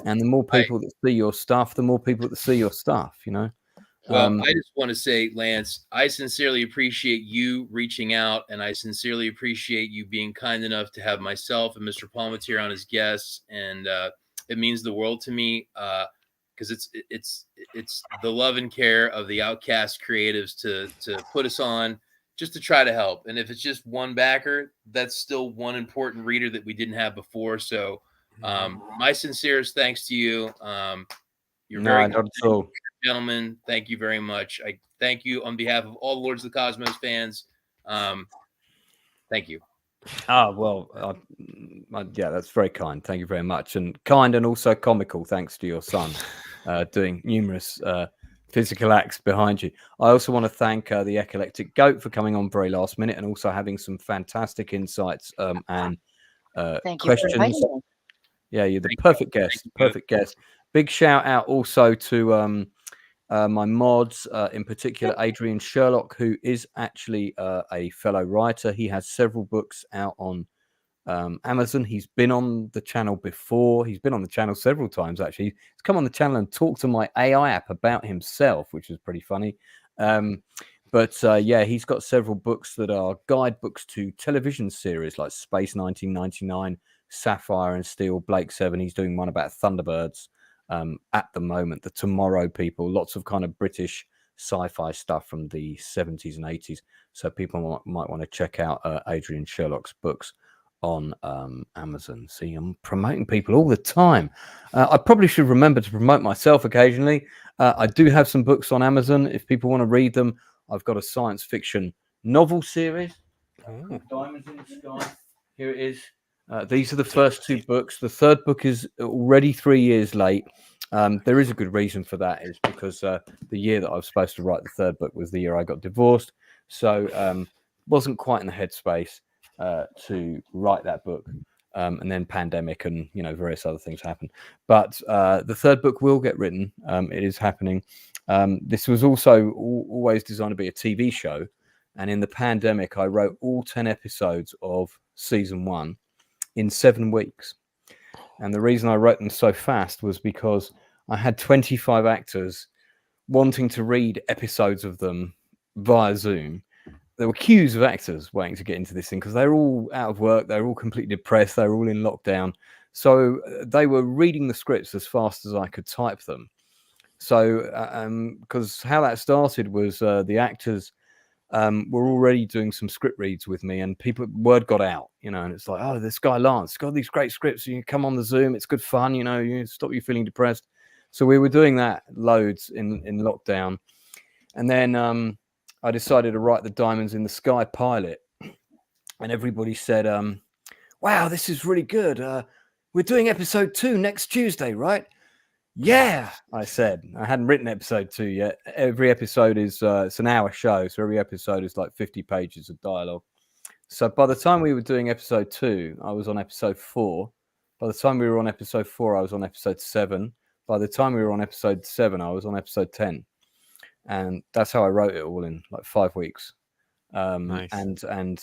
and the more people that see your stuff, the more people that see your stuff. Well, I just want to say, Lance, I sincerely appreciate you reaching out, and I sincerely appreciate you being kind enough to have myself and Mr. Palmatier on as guests, and it means the world to me, because it's the love and care of the Outcasts Creatives to put us on just to try to help. And if it's just one backer, that's still one important reader that we didn't have before. So my sincerest thanks to you. You're very good gentlemen. Thank you very much. I thank you on behalf of all the Lords of the Cosmos fans. Thank you. Well, yeah, that's very kind. Thank you very much. And kind and also comical, thanks to your son doing numerous physical acts behind you. I also want to thank the Eclectic Goat for coming on very last minute and also having some fantastic insights and questions. Yeah, you're the perfect guest. Perfect guest. Big shout out also to my mods, in particular, Adrian Sherlock, who is actually a fellow writer. He has several books out on Amazon. He's been on the channel before. He's been on the channel several times, actually. He's come on the channel and talked to my AI app about himself, which is pretty funny. Yeah, he's got several books that are guidebooks to television series like Space 1999, Sapphire and Steel, Blake 7. He's doing one about Thunderbirds at the moment, the Tomorrow People, lots of kind of British sci-fi stuff from the 70s and 80s. So people might want to check out Adrian Sherlock's books on Amazon. See, I'm promoting people all the time. I probably should remember to promote myself occasionally. I do have some books on Amazon if people want to read them. I've got a science fiction novel series, Diamonds in the Sky. Here it is. These are the first two books. The third book is already 3 years late. There is a good reason for that. Is because the year that I was supposed to write the third book was the year I got divorced. So wasn't quite in the headspace to write that book. And then pandemic and, various other things happened. But the third book will get written. It is happening. This was also always designed to be a TV show. And in the pandemic, I wrote all 10 episodes of season 1 in 7 weeks. And the reason I wrote them so fast was because I had 25 actors wanting to read episodes of them via Zoom. There were queues of actors waiting to get into this thing because they're all out of work. They're all completely depressed. They're all in lockdown. So they were reading the scripts as fast as I could type them. So because how that started was the actors were already doing some script reads with me, and word got out, and it's like, oh, this guy Lance got these great scripts. You come on the Zoom, it's good fun, you stop you feeling depressed. So we were doing that loads in lockdown, and then I decided to write the Diamonds in the Sky pilot, and everybody said, wow, this is really good. We're doing episode 2 next Tuesday, right? Yeah, I said. I hadn't written episode 2 yet. Every episode is it's an hour show, so every episode is like 50 pages of dialogue. So by the time we were doing episode 2, I was on episode 4. By the time we were on episode 4, I was on episode 7. By the time we were on episode 7, I was on episode 10. And that's how I wrote it all in like 5 weeks. Nice. And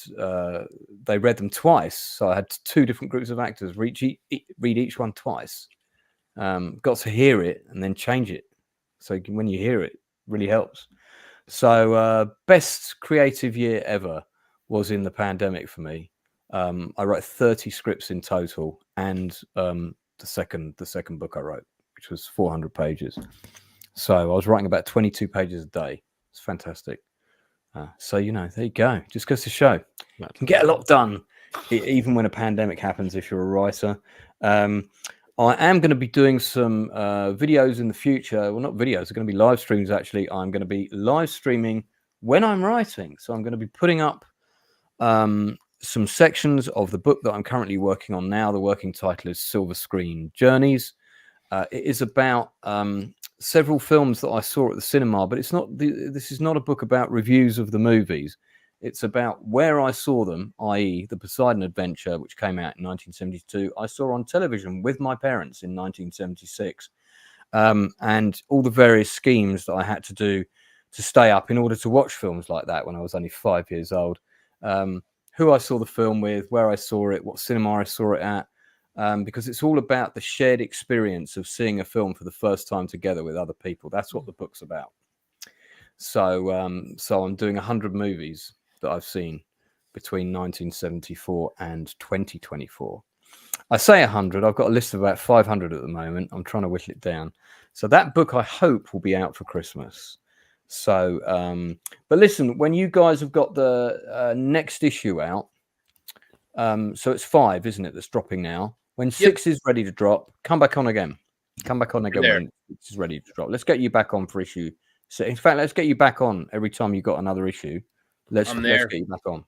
they read them twice. So I had 2 different groups of actors read each one twice. Got to hear it and then change it. So when you hear it, really helps. So best creative year ever was in the pandemic for me. I wrote 30 scripts in total, and the second book I wrote, which was 400 pages. So I was writing about 22 pages a day. It's fantastic. So there you go. Just goes to show you can get a lot done, even when a pandemic happens. If you're a writer. I am going to be doing some videos in the future. Well, not videos. They're going to be live streams, actually. I'm going to be live streaming when I'm writing. So I'm going to be putting up some sections of the book that I'm currently working on now. The working title is Silver Screen Journeys. It is about several films that I saw at the cinema, but it's not. This is not a book about reviews of the movies. It's about where I saw them, i.e. The Poseidon Adventure, which came out in 1972. I saw on television with my parents in 1976. And all the various schemes that I had to do to stay up in order to watch films like that when I was only 5 years old. Who I saw the film with, where I saw it, what cinema I saw it at. Because it's all about the shared experience of seeing a film for the first time together with other people. That's what the book's about. So I'm doing 100 movies that I've seen between 1974 and 2024. I say 100. I've got a list of about 500 at the moment. I'm trying to whittle it down. So that book, I hope, will be out for Christmas. So, but listen, when you guys have got the next issue out, so it's 5, isn't it, that's dropping now? When 6 is ready to drop, come back on again. Come back on again when 6 is ready to drop. Let's get you back on for issue. So in fact, let's get you back on every time you got another issue. Let's get you back on.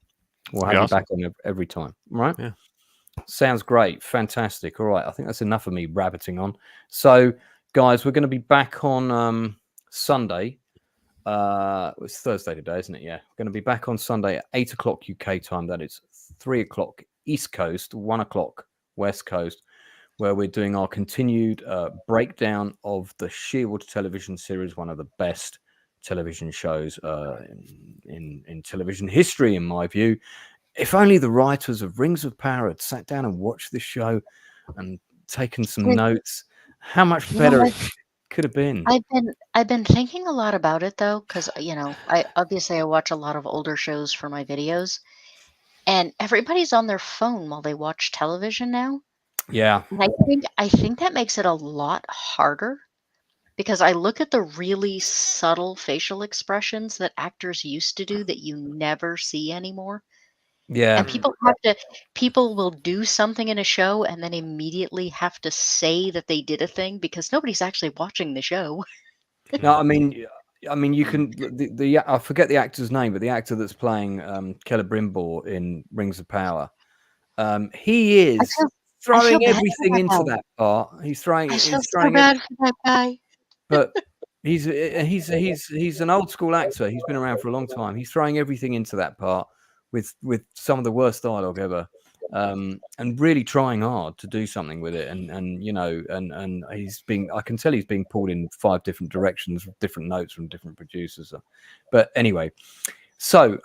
We'll have you back on every time. All right? Yeah. Sounds great. Fantastic. All right. I think that's enough of me rabbiting on. So, guys, we're going to be back on Sunday. It's Thursday today, isn't it? Yeah. We're going to be back on Sunday at 8 o'clock UK time. That is 3 o'clock East Coast, 1 o'clock West Coast, where we're doing our continued breakdown of the Shearwood television series, one of the best television shows in television history, in my view. if only the writers of Rings of Power had sat down and watched this show and taken some Wait, notes, how much you know better what? it could have been. I've been thinking a lot about it though, because I obviously I watch a lot of older shows for my videos, and everybody's on their phone while they watch television now. Yeah. And I think that makes it a lot harder because I look at the really subtle facial expressions that actors used to do that you never see anymore. Yeah. And people will do something in a show and then immediately have to say that they did a thing because nobody's actually watching the show. No, I mean, you can the I forget the actor's name, but the actor that's playing Celebrimbor in Rings of Power, he I is feel I feel throwing bad for everything that into guy. that part. He's I feel so throwing it, bad for that guy. but he's an old school actor. He's been around for a long time. He's throwing everything into that part with some of the worst dialogue ever, and really trying hard to do something with it. And I can tell he's being pulled in 5 different directions, with different notes from different producers. But anyway, so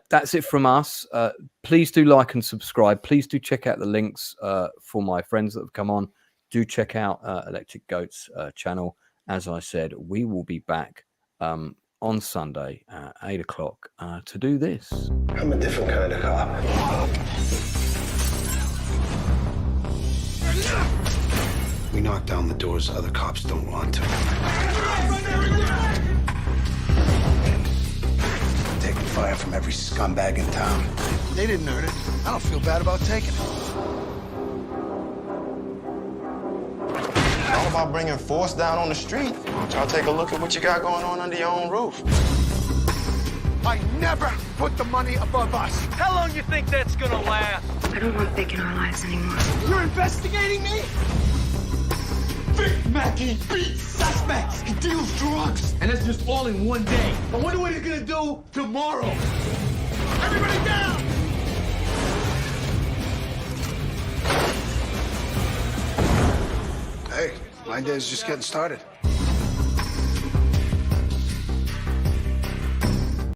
that's it from us. Please do like and subscribe. Please do check out the links for my friends that have come on. Do check out Electric Goat's channel. As I said, we will be back on Sunday at 8 o'clock to do this. I'm a different kind of cop. We knock down the doors other cops don't want to. Taking fire from every scumbag in town. They didn't earn it. I don't feel bad about taking it. All about bringing force down on the street. Why don't y'all take a look at what you got going on under your own roof? I never put the money above us. How long you think that's gonna last? I don't want Vic in our lives anymore. You're investigating me? Vic Mackey beats suspects. He deals drugs. And that's just all in one day. I wonder what he's gonna do tomorrow. Everybody down! Hey, my day's just getting started.